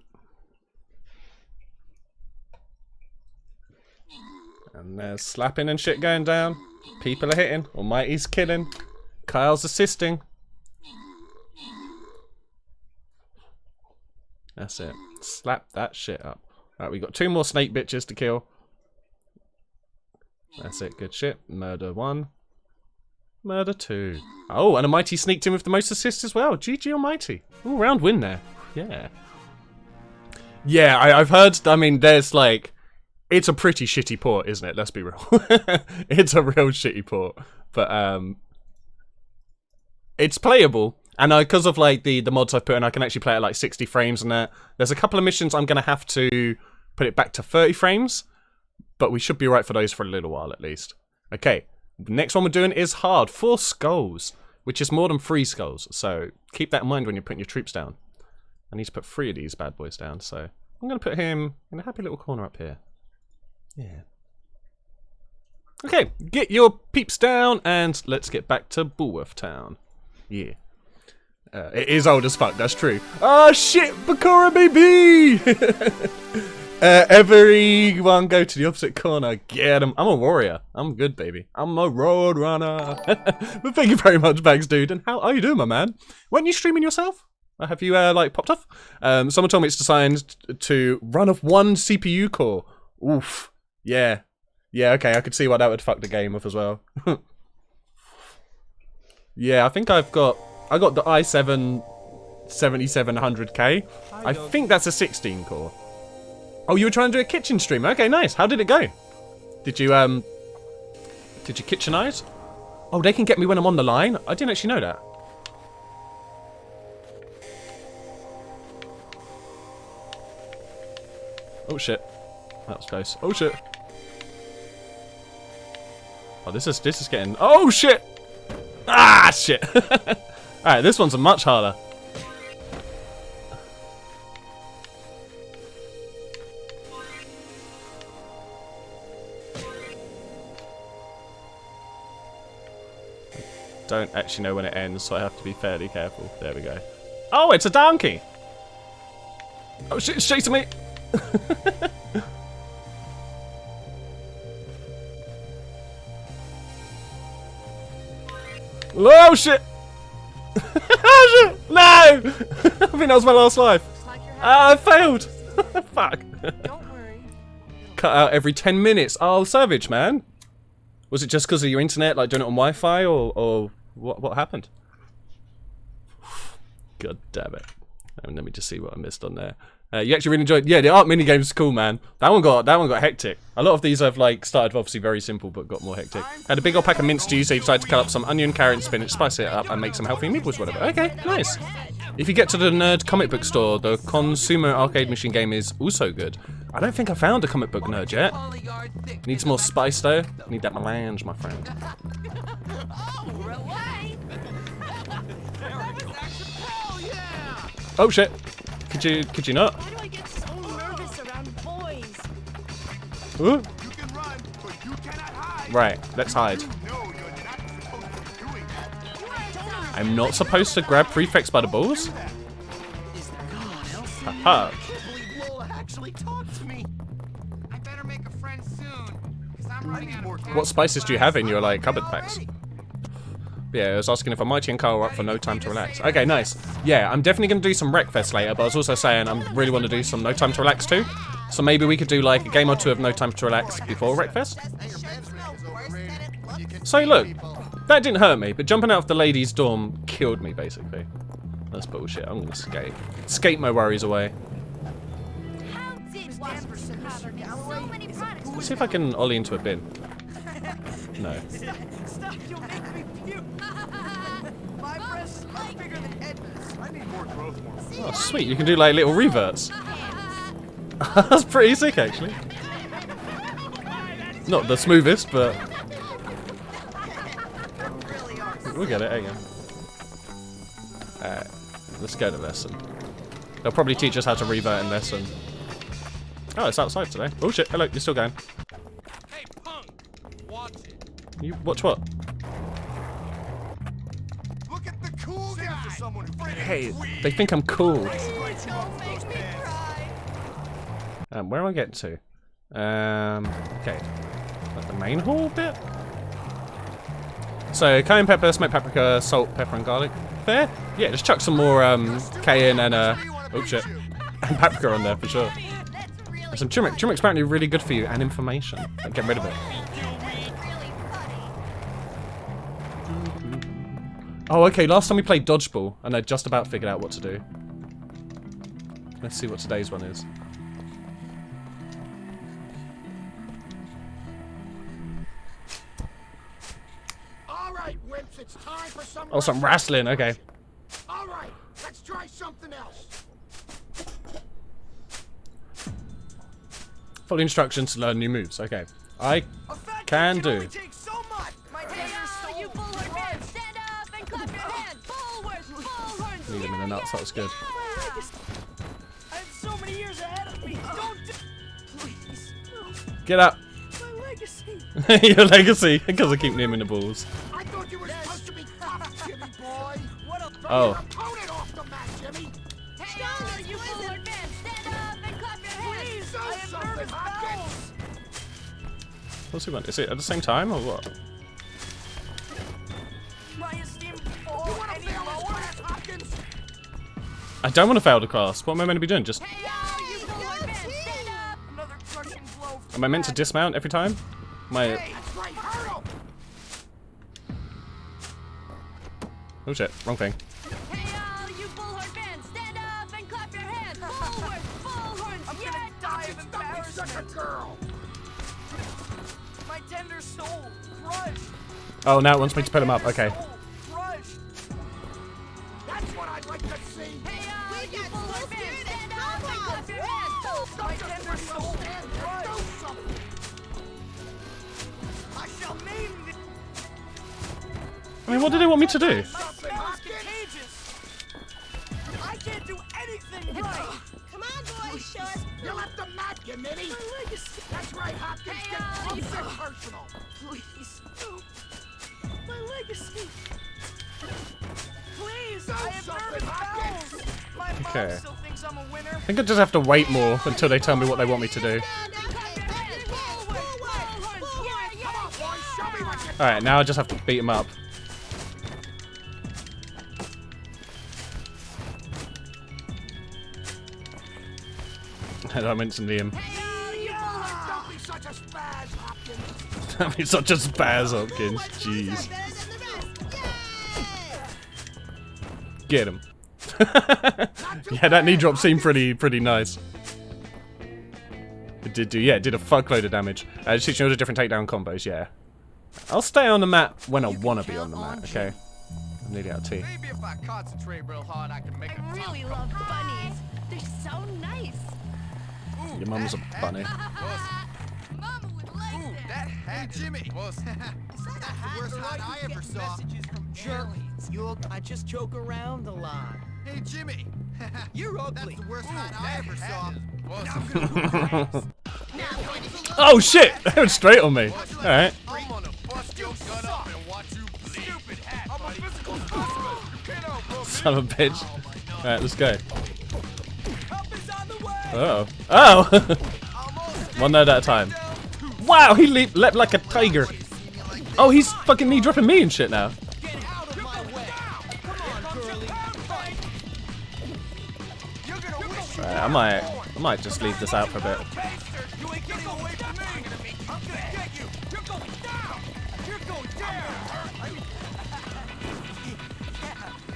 And there's slapping and shit going down. People are hitting. Almighty's killing. Kyle's assisting. That's it. Slap that shit up. Alright, we got 2 more snake bitches to kill. That's it. Good shit. Murder 1. Murder 2. Oh, and Almighty sneaked in with the most assists as well. GG Almighty. All round win there. Yeah. Yeah, I've heard, I mean, there's like... It's a pretty shitty port, isn't it? Let's be real. It's a real shitty port. But, it's playable. And because of like the mods I've put in, I can actually play at like 60 frames and that. There's a couple of missions I'm going to have to put it back to 30 frames. But we should be right for those for a little while at least. Okay, the next one we're doing is hard. 4 skulls, which is more than 3 skulls. So keep that in mind when you're putting your troops down. I need to put 3 of these bad boys down, so I'm going to put him in a happy little corner up here. Yeah. Okay, get your peeps down, and let's get back to Bullworth Town. Yeah. It is old as fuck, that's true. Oh shit, Bakura baby! Everyone go to the opposite corner. Get him. I'm a warrior. I'm good, baby. I'm a road runner. But thank you very much, Bags Dude. And how are you doing, my man? Weren't you streaming yourself? Have you, like, popped off? Someone told me it's designed to run off 1 CPU core. Oof. Yeah. Yeah, okay, I could see why that would fuck the game up as well. Yeah, I think I got the i7 7700K. I think that's a 16 core. Oh, you were trying to do a kitchen stream. Okay, nice. How did it go? Did you kitchenize? Oh, they can get me when I'm on the line? I didn't actually know that. Oh shit. That was close. Oh shit. Oh, this is getting... Oh shit! Ah, shit! Alright, this one's much harder. Don't actually know when it ends, so I have to be fairly careful. There we go. Oh, it's a donkey! Oh shit, it's chasing me! Oh shit! Oh shit! No! I think that was my last life. I failed! Fuck. Don't worry. Cut out every 10 minutes. Oh, savage, man. Was it just because of your internet, like doing it on Wi-Fi, or what happened? God damn it. Let me just see what I missed on there. You actually really enjoyed... Yeah, the art minigames is cool, man. That one got hectic. A lot of these I've like started obviously very simple, but got more hectic. Had a big old pack of mince stew, so you decided to cut up some onion, carrot, and spinach, spice it up, and make some healthy meatballs, whatever. Okay, nice. If you get to the Nerd comic book store, the consumer arcade machine game is also good. I don't think I found a comic book Nerd yet. Needs more spice though. Need that melange, my friend. Oh shit! Could you not? Why do I get so nervous around boys? Ooh. You can run, but you cannot hide. Right, let's hide. No, you're not supposed to be doing that. I'm not supposed to grab prefects by the balls? Haha. believe Lola actually talked to me. I better make a friend soon, because I'm running out of What spices do you have in your like cupboard packs? Yeah, I was asking if Mighty and Carl were up for No Time to Relax. Okay, nice. Yeah, I'm definitely going to do some Wreckfest later, but I was also saying I really want to do some No Time to Relax too. So maybe we could do like a game or two of No Time to Relax before Wreckfest. So look, that didn't hurt me, but jumping out of the ladies' dorm killed me basically. That's bullshit. I'm going to skate. Skate my worries away. How did Washington have so many products? Let's see if I can ollie into a bin. No. Stop, you'll make me puke. My breasts are bigger than Edna's. I need more growth hormone. Oh, sweet. You can do like little reverts. That's pretty sick, actually. Not the smoothest, but we'll get it. Hang on. Alright, let's go to lesson. They'll probably teach us how to revert in lesson. Oh, it's outside today. Oh shit! Hello, you're still going. Hey, punk, watch it. You watch what? Look at the cool guy. Someone who Hey, they think I'm cool. Don't make me cry. Where am I getting to? Okay. Like the main hall bit? So, cayenne pepper, smoked paprika, salt, pepper, and garlic. Fair? Yeah, just chuck some more cayenne and oh shit, and paprika on there for sure. And some turmeric. Turmeric's apparently really good for you and inflammation. Like, get rid of it. Oh, okay. Last time we played dodgeball, and I just about figured out what to do. Let's see what today's one is. All right, wimps, it's time for some. Oh, some wrestling. Okay. All right, let's try something else. Follow instructions to learn new moves. Okay. I A fat can kid do. only takes so much. My hands are so You bullhorn man, stand up and clap your hands. Bullhorns, bullhorns. Need him in the nuts. That was good. Get up. My legacy. Your legacy, because I keep naming the balls. I thought you were supposed to be tough, Jimmy boy. What a Oh. Your opponent off the mat, Jimmy. Hey, all you forward men, stand up and clap your hands. Do something, Hopkins. What's he want? Is it at the same time or what? my esteemed You fall want to any fail this lower. class, Hopkins? I don't want to fail the class. What am I meant to be doing? Just Hey, all you forward men, stand up. Another crushing blow. am I meant to dismount every time? My That's right, hurdle. oh shit, wrong thing. Hey, all you bullhorn men, stand up and clap your hands. Bullhorns, bullhorns, I'm yeah. gonna die of Don't be such a embarrassment. girl. My tender soul crushed. Oh, now it wants me to put him up. Okay. Soul crushed. That's what I'd like to see. Hey, all you bullhorn men, stand up and clap your hands. My tender soul crushed. Do something. I shall name the I mean, what do they want me to do? My smell is contagious. I can't do anything right. Come on, boys, show us. You left the mat, you ninny. My legacy. That's right, Hopkins. Hey, Get all you close and personal. Please. My legacy. Please, Do I have something, nervous Hopkins. bowels. My mom Okay. still thinks I'm a winner. I think I just have to wait more until they tell me what they want me to do. Show me what you Alright, now I just have to beat him up. I don't mention Liam. Don't be such a spaz, Hopkins. I mean, such a spaz, Hopkins. Jeez. Get him. Yeah, that knee drop seemed pretty nice. It did do, yeah, it did a fuckload of damage. Just teaching all the different takedown combos, yeah. I'll stay on the mat when I want to be on the mat, okay? I'm nearly out of tea. Maybe if I concentrate real hard, I can make a I really love bunnies. They're so nice. Your mum's a bunny. Mama would like Ooh, that hat, Jimmy. Was that's the worst hat I ever saw. Messages from aliens. I just joke around a lot. Hey, Jimmy. You're ugly. That's the worst hat I ever saw. Oh shit! That went straight on me. Alright. I'm gonna bust your gut up and watch you bleed. Stupid hat, I'm a physical specimen. You can't outgrow me. Son of a bitch. Alright, let's go. Help is on the way. Uh oh. Oh! One node at a time. Wow, he leaped like a tiger. Oh, he's fucking knee dropping me and shit now. Get out of my way. Come on, girlie. You're gonna wish you Alright, I might just leave this out for a bit. bastard. You ain't getting away from me. I'm gonna get you. You're going down. You're going down.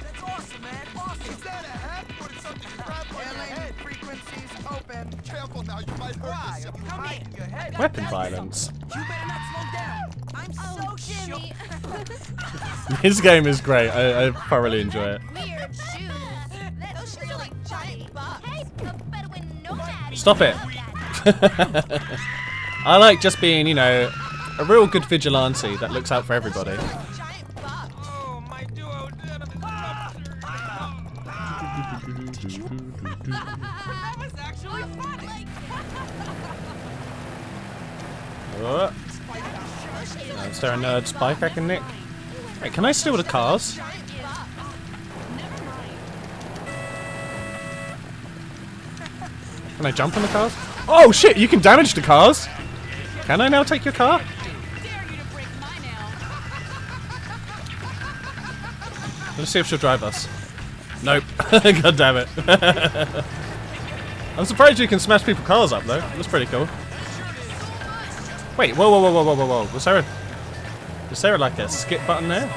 That's awesome, man. Awesome. Is that a hat or is something crap on your head? Frequencies open. Careful now, you might hurt yourself. Come here. Your head. Weapon violence. You better not slow down. I'm Oh, so Jimmy. His game is great. I thoroughly enjoy it. Weird shoes. Those feel like giant bugs. Hey, the Bedouin nomad. Stop it. I like just being, you know, a real good vigilante that looks out for everybody. Giant bugs. Oh, my duo. That was actually funny. Oh. Is there a nerd spike I can nick? Wait, can I steal the cars? Can I jump on the cars? Oh shit, you can damage the cars! Can I now take your car? Let's see if she'll drive us. Nope. God damn it. I'm surprised you can smash people's cars up though. That's pretty cool. Wait, whoa. Was there like a skip button there?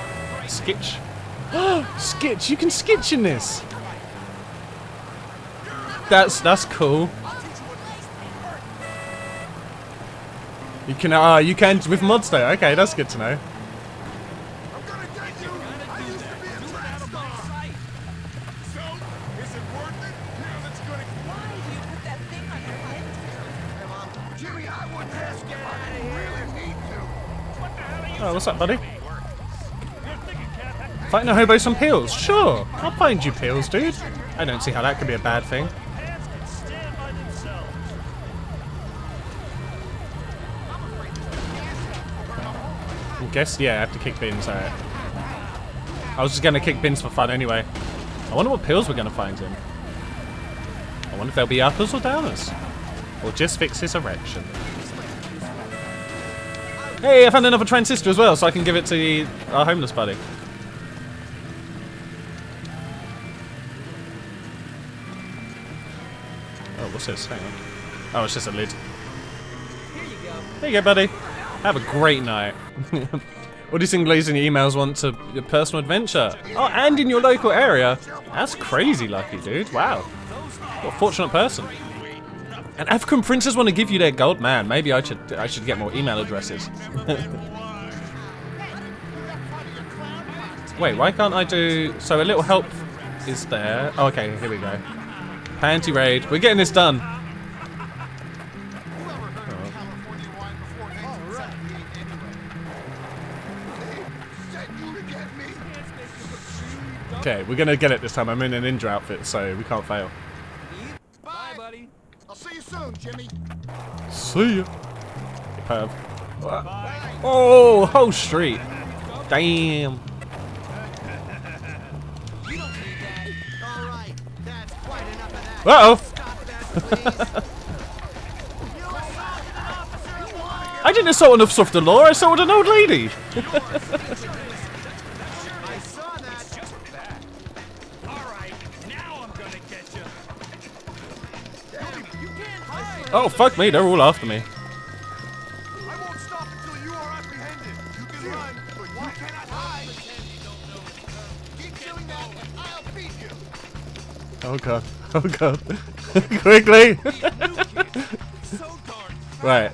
Skitch? Skitch, you can skitch in this! That's cool. You can with mods though. Okay, that's good to know. I'm gonna get you. I used to be a track star. So, is it worth it? Yeah, that's gonna. Why do you put that thing on your head? Hey, Mom. Jimmy, I wouldn't ask you. I really need to. Oh, what's up, buddy? Fighting a hobo some pills? Sure, I'll find you pills, dude. I don't see how that could be a bad thing. guess, yeah, I have to kick bins, alright. I was just gonna kick bins for fun anyway. I wonder what pills we're gonna find in. I wonder if they'll be uppers or downers. Or just fix his erection. Hey, I found another transistor as well, so I can give it to our homeless buddy. Oh, what's this? Hang on. Oh, it's just a lid. There you go, buddy. Have a great night. What do you think ladies in your emails want to your personal adventure? Oh, and in your local area? That's crazy lucky, dude. Wow. What a fortunate person. And African princes want to give you their gold. Man, maybe I should get more email addresses. Wait, why can't I do... So a little help is there. Oh, okay, here we go. Panty raid. We're getting this done. Okay, we're gonna get it this time. I'm in a ninja outfit, so we can't fail. Bye, buddy. I'll see you soon, Jimmy. See ya. Perv. Oh, whole street. Damn. All right, that's quite enough of that. Uh-oh. I didn't assault an officer of the law, I assaulted an old lady. I saw that. Alright, now I'm gonna get you. You can't hide. Oh, fuck me, they're all after me. I won't stop until you are apprehended. You can run, but you cannot hide. Keep doing that, and I'll beat you. Oh god. Oh god. Quickly! So darn. Right.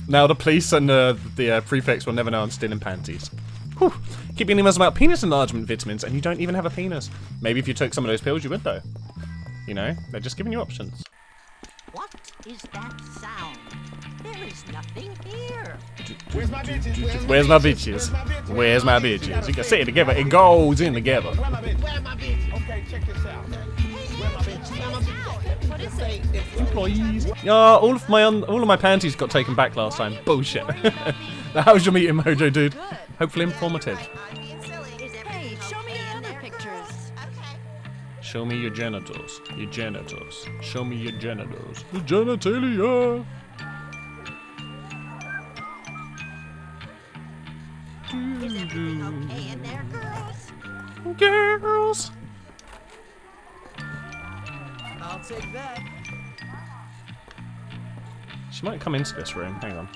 Now the police and the prefects will never know I'm still in panties. Whew. Keep getting emails about penis enlargement vitamins and you don't even have a penis. Maybe if you took some of those pills you would though. You know, they're just giving you options. What is that sound? There is nothing here. Where's my bitches? Where's my bitches? Where's my bitches? You can say it together, it goes in together. Where my bitch? Okay, check this out. Where my bitch? Where my bitch? What is it? Employees. Yeah, all of my panties got taken back last time. Bullshit. How was your meeting, Mojo, dude? Hopefully informative. Hey, show me your other pictures. Show me your genitals. Your genitals. Show me your genitals. The genitalia. Is everything okay in there, girls? Girls. I'll take that. She might come into this room. Hang on.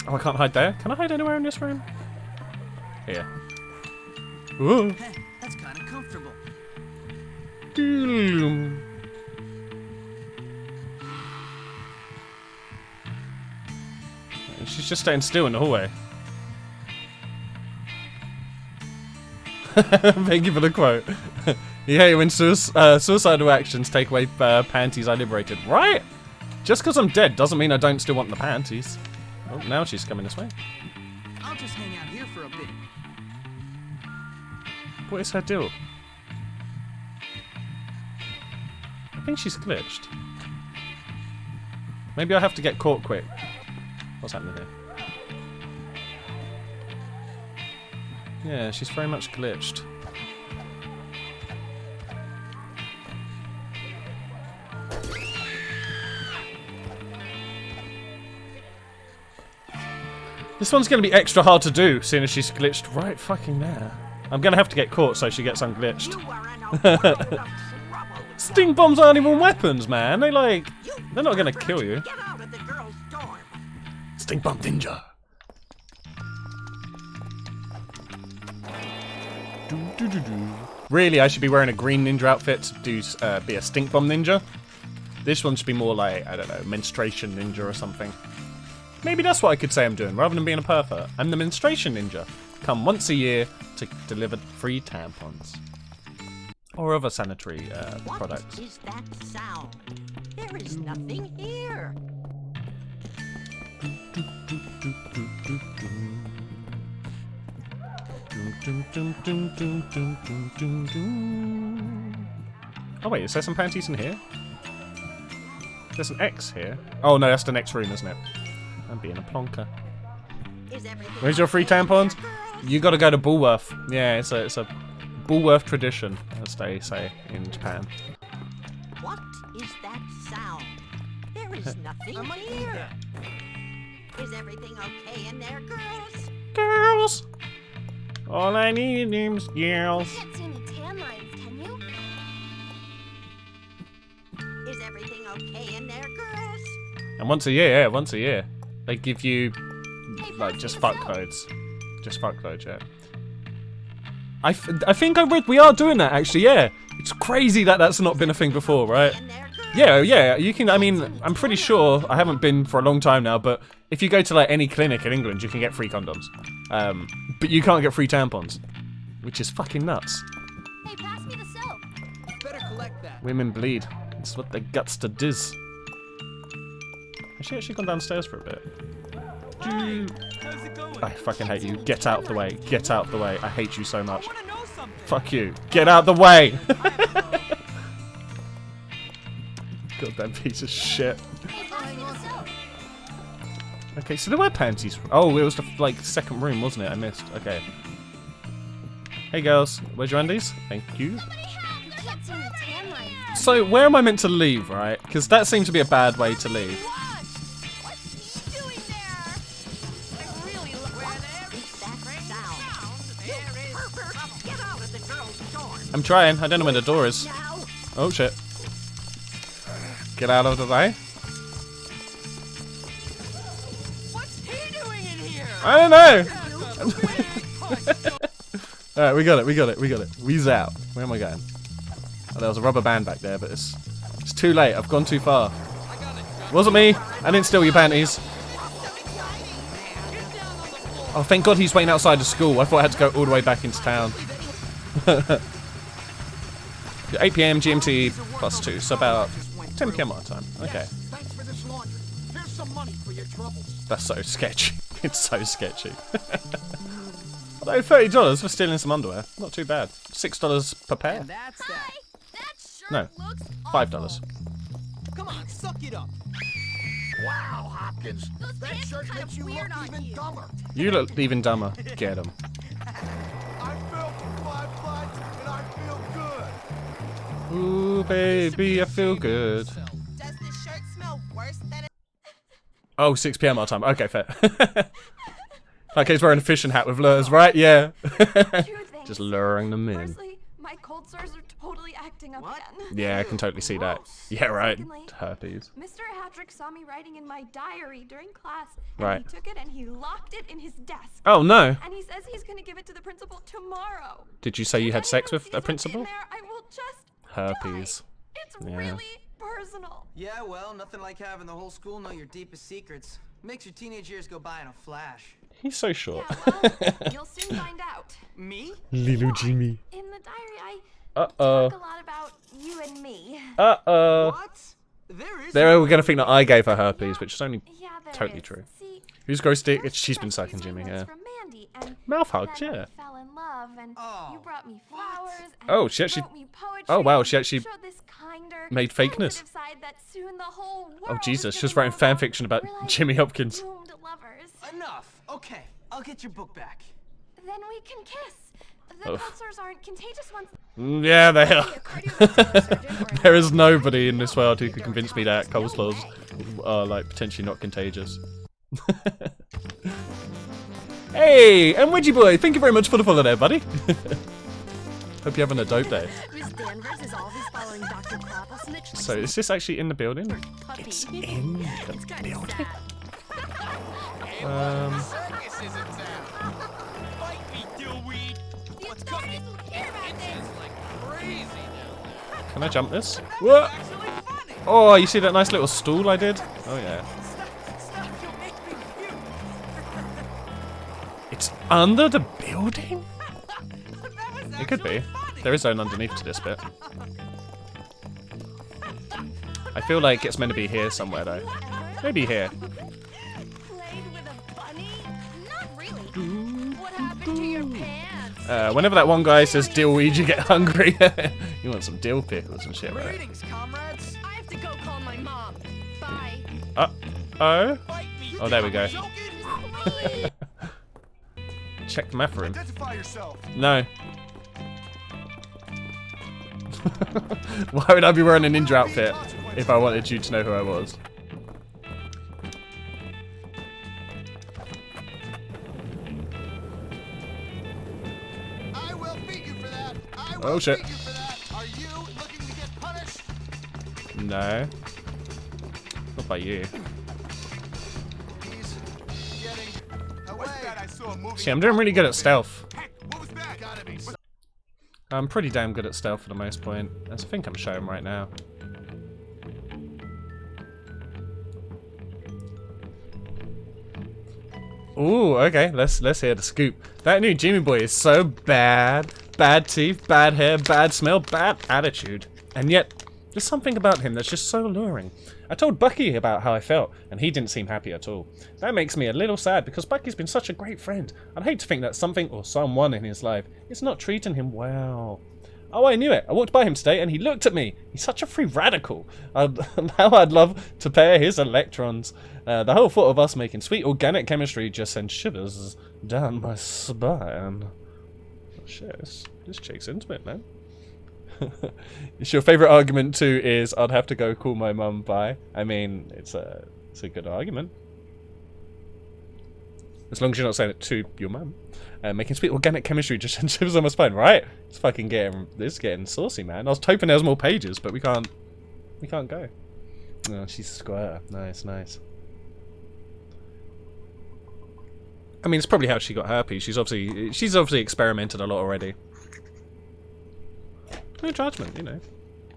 Oh, I can't hide there. Can I hide anywhere in this room? Here. Ooh. Hey, that's kind of comfortable. She's just staying still in the hallway. Thank you for the quote. You hate when suicidal actions take away panties I liberated. Right? Just because I'm dead doesn't mean I don't still want the panties. Oh, now she's coming this way. I'll just hang out here for a bit. What is her deal? I think she's glitched. Maybe I have to get caught quick. What's happening here? Yeah, she's very much glitched. This one's going to be extra hard to do, seeing as she's glitched right fucking there. I'm going to have to get caught so she gets unglitched. You are in a world of trouble. Stink bombs aren't even weapons, man. They're like... They're not going to kill you. Get out of the girls' dorm. Stink bomb ninja. Really, I should be wearing a green ninja outfit to do, be a stink bomb ninja. This one should be more like, I don't know, menstruation ninja or something. Maybe that's what I could say I'm doing, rather than being a pervert. I'm the menstruation ninja. Come once a year to deliver free tampons. Or other sanitary products. What is that sound? There is nothing here. Oh wait, is there some panties in here? There's an X here. Oh no, that's the next room, isn't it? I'm being a plonker. Is everything Where's your free okay in there, tampons? girls? You gotta go to Bullworth. Yeah, it's a Bullworth tradition, as they say in Japan. What is that sound? There is nothing I might need here. that. Is everything okay in there, girls? Girls! All I need is girls. Can't see any tan lines, can you? Is everything okay in there, girls? And once a year, they give you, Hey, like, pass just me the fuck soap. codes. Just fuck codes, yeah. I think I read we are doing that, actually, yeah. It's crazy that that's not been a thing before, right? In there, girls? Yeah, you can, I mean, I'm pretty sure, I haven't been for a long time now, but if you go to, like, any clinic in England, you can get free condoms. But you can't get free tampons, which is fucking nuts. Hey, pass me the soap. Better collect that. Women bleed. It's what they guts to diz. Has she actually gone downstairs for a bit? How's it going? I fucking hate you. Get out of the way. Get out of the way. I hate you so much. I wanna know something. Fuck you. Get out of the way! Goddamn piece of shit. Hey, pass me the soap. Okay, so there were panties. Oh, it was the, like, second room, wasn't it? I missed. Okay. Hey, girls. Where's your undies? Thank you. Can't see any tan lines. So, where am I meant to leave, right? Because that seems to be a bad way to leave. What's he doing there? I really What is that sound? Get out of the girls' dorm I'm trying. I don't know where the door is. now. Oh, shit. Get out of the way. What's he doing in here? I don't know. Alright, we got it. We's out. Where am I going? Oh, there was a rubber band back there, but it's too late. I've gone too far. It wasn't me. I didn't steal your panties. Oh, thank God he's waiting outside the school. I thought I had to go all the way back into town. 8 PM GMT +2, so about 10 PM our time. Okay. Thanks for this laundry. Here's some money for your troubles. That's so sketchy. It's so sketchy. Although $30 for stealing some underwear, not too bad. $6 per pair. That's that. That shirt No, looks $5. Come on, suck it up. Wow, Hopkins. Those That pants shirt are kinda makes you look weird on even you. dumber. You look even dumber. Get him. I felt 5 bucks and I feel good. Ooh, baby, I feel good. Does this shirt smell worse than Oh, 6 PM our time. Okay, fair. Like he's wearing a fishing hat with lures, right? Yeah. Two things. Just luring them in. Firstly, my cold sores are totally acting up again. Yeah, I can totally see that. Yeah, right. Secondly, Herpes. Mr. Hattrick saw me writing in my diary during class, and Right. he took it and he locked it in his desk. Oh, no. And he says he's gonna give it to the principal tomorrow. Did you say you had If sex anyone with sees a it principal? in there, I will just Herpes. die. It's Yeah. really personal. Yeah, well, nothing like having the whole school know your deepest secrets. Makes your teenage years go by in a flash. He's so short. Yeah, well, you'll soon find out. Me? Lilu Jimmy. In the diary, I Uh-oh. talk a lot about you and me. Uh-oh. What? There is. They're all gonna think that I gave her herpes, which is only Yeah, there totally is. true. See, Who's gross dick? first She's you been got sucking these Jimmy, emails yeah. from Mandy, and Mouth hugs, then yeah. we fell in love, and Oh, you brought me flowers. And Oh, she actually- wrote me poetry, Oh, wow, and she actually showed this kinder, made fakeness. sensitive side that soon the whole Oh, world Jesus. is She was gonna writing know fan fiction about We're like Jimmy Hopkins. doomed lovers. enough. Okay, I'll get your book back. Then we can kiss. The Oof. cold sores aren't contagious ones. Yeah, they are. Be a cardiovascular surgeon or an There is nobody in this world who could convince me that coleslaws are, like, potentially not contagious. Hey, and Wedgie Boy, thank you very much for the follow there, buddy. Hope you're having a dope day. Miss Danvers is always following Dr. Crapplesnitch. So, is this actually in the building? Puppy. It's in the It's kinda building. sad. Circus is in town. Fight me, dillweed. The authorities will hear about this. It's like crazy now. Can I jump this? What? Actually funny. Oh, you see that nice little stool I did? Oh, yeah. Stop, you'll make me puke. It's under the building? That was It could be. actually funny. There is zone underneath to this bit. I feel like it's meant to be here somewhere, though. Maybe here. Played with a bunny? Not really. What happened to your pants? Whenever that one guy says dillweed, you get hungry. You want some dill pickles and shit, right? Greetings, comrades. I have to go call my mom. Bye. Uh-oh. Fight me. Oh, there we go. Joking? check the map room. Identify yourself. No. Why would I be wearing a ninja outfit if I wanted you to know who I was? I will beat you for that. I will Oh, shit. beat you for that. Are you looking to get punished? No. Not by you. He's getting away. What's that? I saw a movie. See, I'm doing really good at stealth. Heck, what was that? Gotta be. I'm pretty damn good at stealth for the most point, as I think I'm showing right now. Ooh, okay, let's hear the scoop. That new Jimmy boy is so bad. Bad teeth, bad hair, bad smell, bad attitude. And yet, there's something about him that's just so alluring. I told Bucky about how I felt, and he didn't seem happy at all. That makes me a little sad because Bucky's been such a great friend. I'd hate to think that something or someone in his life is not treating him well. Oh, I knew it. I walked by him today and he looked at me. He's such a free radical. Now I'd love to pair his electrons. The whole thought of us making sweet organic chemistry just sends shivers down my spine. Oh, shit, this chick's into it, man. It's your favourite argument too is I'd have to go call my mum bi. I mean, it's a good argument. As long as you're not saying it to your mum. Making sweet organic chemistry just sends shivers on my spine, right? It's fucking getting saucy, man. I was hoping there was more pages, but we can't go. Oh, she's a square. Nice, nice. I mean, it's probably how she got herpes. She's obviously experimented a lot already. No judgment, you know.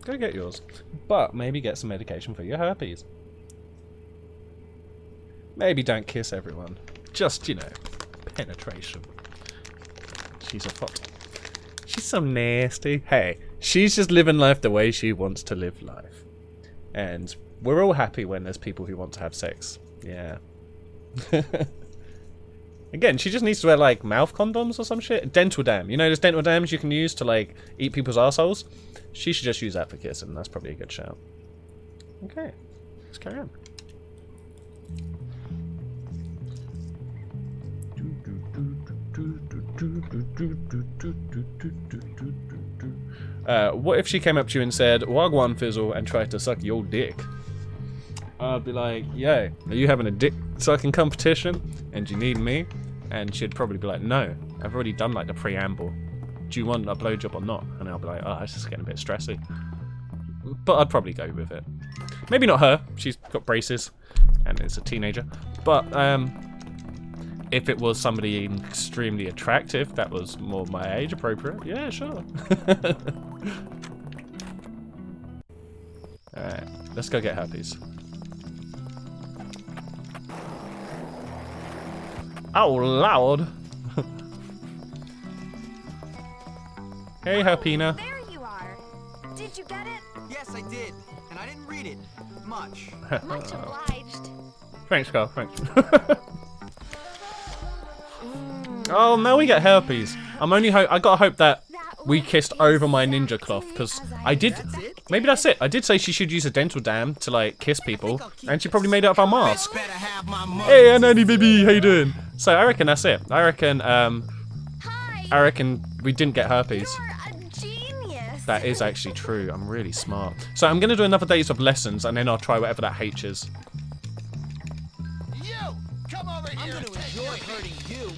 Go get yours. But maybe get some medication for your herpes. Maybe don't kiss everyone. Just, you know, penetration. She's a thought. She's so nasty. Hey, she's just living life the way she wants to live life. And we're all happy when there's people who want to have sex. Yeah. Again, she just needs to wear, like, mouth condoms or some shit. Dental dam. You know those dental dams you can use to, like, eat people's assholes? She should just use that for kissing. That's probably a good shout. Okay. Let's carry on. What if she came up to you and said, "Wagwan Fizzle," and tried to suck your dick? I'd be like, "Yo, are you having a dick sucking competition? And do you need me?" And she'd probably be like, "No, I've already done like the preamble. Do you want a blowjob or not?" And I'll be like, "Oh, it's just getting a bit stressy." But I'd probably go with it. Maybe not her. She's got braces and is a teenager. But if it was somebody extremely attractive that was more my age appropriate, yeah, sure. Alright, let's go get herpes. Oh, loud! Hey, Herpina. There you are. Did you get it? Yes, I did. And I didn't read it. Much. Much obliged. Thanks, Carl. Thanks. Oh, now we get herpes. I gotta hope that we kissed over my ninja cloth, because I did. Maybe that's it. I did say she should use a dental dam to like kiss people, and she probably made it up our mask. Hey, Anani baby, how you doing? So I reckon that's it. I reckon we didn't get herpes. You're a genius. That is actually true. I'm really smart. So I'm gonna do another days of lessons, and then I'll try whatever that H is. You come over here. I'm gonna enjoy hurting you.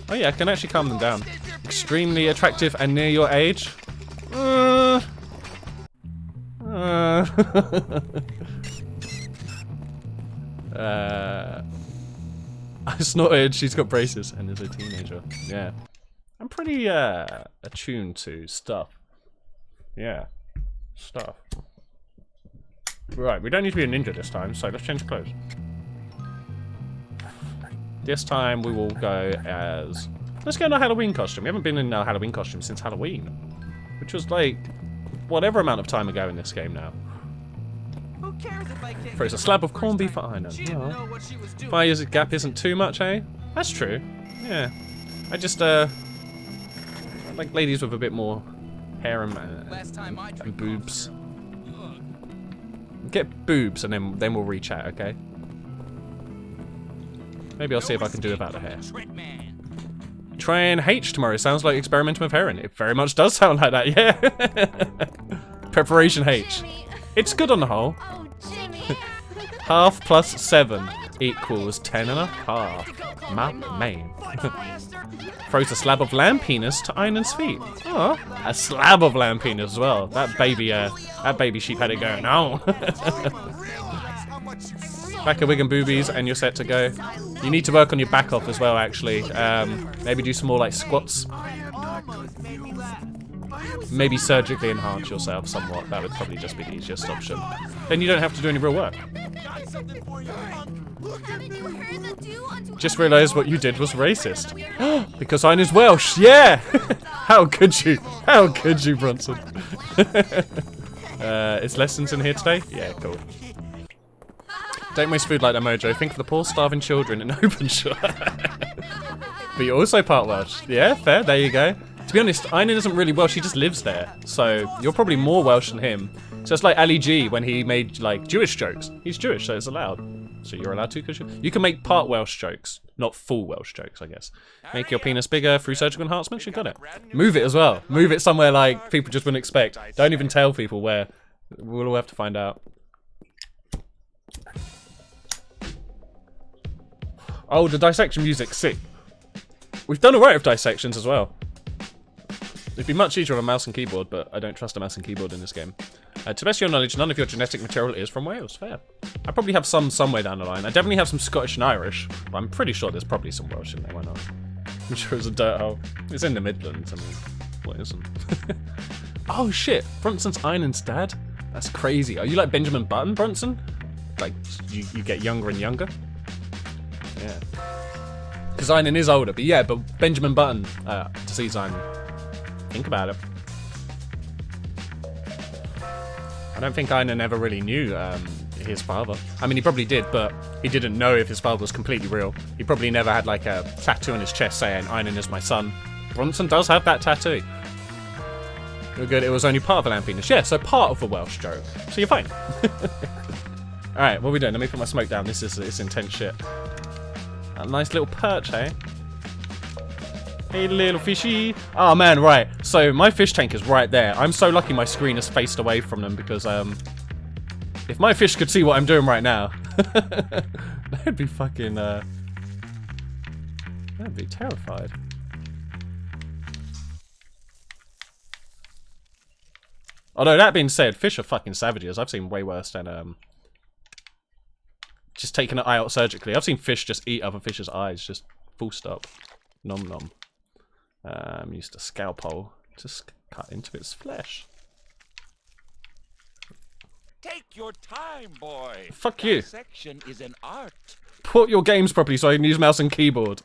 Oh yeah, I can actually calm them down. Extremely attractive and near your age. I snorted. She's got braces and is a teenager. Yeah, I'm pretty attuned to stuff. Yeah, stuff. Right, we don't need to be a ninja this time, so let's change clothes. This time we will go as... Let's go in a Halloween costume. We haven't been in a Halloween costume since Halloween. Which was like... whatever amount of time ago in this game now. Who cares if I can't Throws a get it slab the of corned first beef time? at Iron. She didn't know what she was doing. 5 years gap isn't too much, eh? That's true. Yeah. I just, like ladies with a bit more hair and boobs. Get boobs and then we'll rechat, okay? Maybe I'll see if I can do about the hair. Trying H tomorrow. Sounds like experimenting with heroin. It very much does sound like that, yeah. Preparation H. Jimmy. It's good on the whole. Oh, Jimmy. Half plus 7 equals 10.5. My man. Throws a slab of lamb penis to Einan's feet. Oh, a slab of lamb penis as well. That baby sheep had it going. Oh. Back a wig and boobies and you're set to go. You need to work on your back off as well, actually. Maybe do some more like squats. Maybe surgically enhance yourself somewhat. That would probably just be the easiest option. Then you don't have to do any real work. Just realised what you did was racist. Because Einan's Welsh, yeah! How could you? How could you, Bronson? Is lessons in here today? Yeah, cool. Don't waste food like that, Mojo. Think of the poor, starving children in Openshaw. But you're also part Welsh. Yeah, fair. There you go. To be honest, Einan isn't really Welsh. He just lives there. So you're probably more Welsh than him. So it's like Ali G when he made like Jewish jokes. He's Jewish, so it's allowed. So you're allowed to, because you can make part Welsh jokes, not full Welsh jokes, I guess. Make your penis bigger through surgical enhancements. You got it. Move it as well. Move it somewhere like people just wouldn't expect. Don't even tell people where. We'll all have to find out. Oh, the dissection music's sick. We've done alright with dissections as well. It'd be much easier on a mouse and keyboard, but I don't trust a mouse and keyboard in this game. To the best of your knowledge, none of your genetic material is from Wales. Fair. I probably have some somewhere down the line. I definitely have some Scottish and Irish, but I'm pretty sure there's probably some Welsh in there. Why not? I'm sure it's a dirt hole. It's in the Midlands. I mean, what isn't? Oh shit! Bronson's Einan's dad? That's crazy. Are you like Benjamin Button, Bronson? Like, you get younger and younger? Yeah. Because Einan is older, but yeah, but Benjamin Button, to see Einan. Think about it. I don't think Einan ever really knew his father. I mean, he probably did, but he didn't know if his father was completely real. He probably never had like a tattoo on his chest saying, Einan is my son. Bronson does have that tattoo. You're good, it was only part of a lamb penis. Yeah, so part of a Welsh joke. So you're fine. Alright, what are we doing? Let me put my smoke down. This is intense shit. A nice little perch, eh? Hey, little fishy. Oh, man, right. So, my fish tank is right there. I'm so lucky my screen is faced away from them because, if my fish could see what I'm doing right now, they'd be fucking, they'd be terrified. Although, that being said, fish are fucking savages. I've seen way worse than, just taking an eye out surgically. I've seen fish just eat other fish's eyes, just full stop. Nom nom. Used a scalpel to cut into its flesh. Take your time, boy. Fuck you. Section is an art. Put your games properly so I can use mouse and keyboard.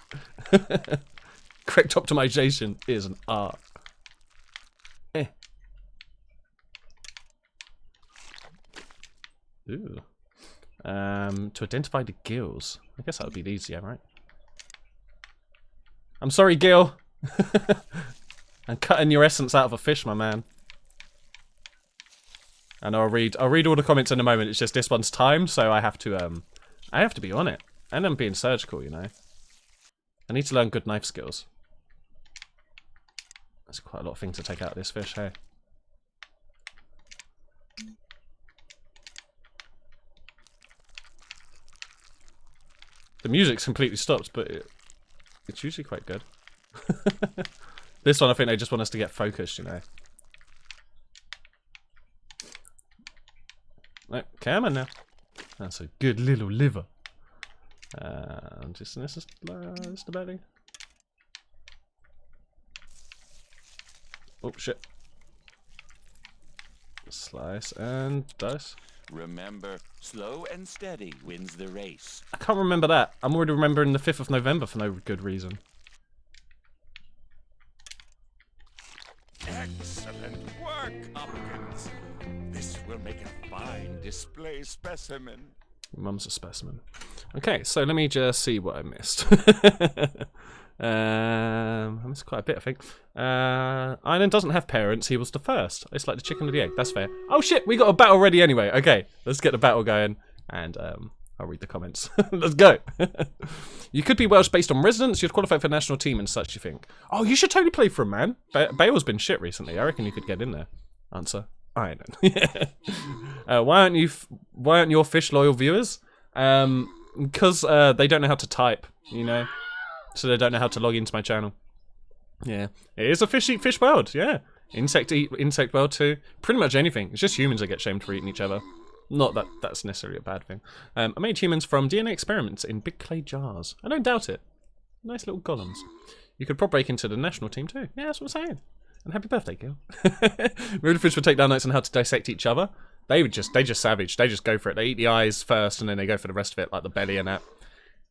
Correct optimization is an art. Eh. Ooh. To identify the gills. I guess that would be easier, right? I'm sorry, Gil. I'm cutting your essence out of a fish, my man. And I'll read all the comments in a moment. It's just this one's time, so I have to be on it. And I'm being surgical, you know. I need to learn good knife skills. There's quite a lot of things to take out of this fish, hey. The music's completely stopped, but it's usually quite good. This one, I think they just want us to get focused, you know. Right, come on now. That's a good little liver. Just this is the belly. Oh shit. Slice and dice. Remember, slow and steady wins the race. I can't remember that. I'm already remembering the 5th of November for no good reason. Excellent work, Hopkins. This will make a fine display specimen. Mum's a specimen. Okay, so let me just see what I missed. I missed quite a bit, I think. Einan doesn't have parents. He was the first. It's like the chicken or the egg. That's fair. Oh shit, we got a battle ready anyway. Okay, let's get the battle going. And I'll read the comments. Let's go. You could be Welsh based on residence. You'd qualify for the national team and such, you think. Oh, you should totally play for him, man. Bale's been shit recently. I reckon you could get in there. Answer. I don't. Why aren't your fish loyal viewers? Because they don't know how to type, you know? So they don't know how to log into my channel. Yeah. It is a fish eat fish world, yeah. Insect eat insect world too. Pretty much anything. It's just humans that get shamed for eating each other. Not that that's necessarily a bad thing. I made humans from DNA experiments in big clay jars. I don't doubt it. Nice little golems. You could probably break into the national team too. Yeah, that's what I'm saying. And happy birthday, Gil. Rude Fish would take down notes on how to dissect each other. They just savage. They just go for it. They eat the eyes first and then they go for the rest of it, like the belly and that.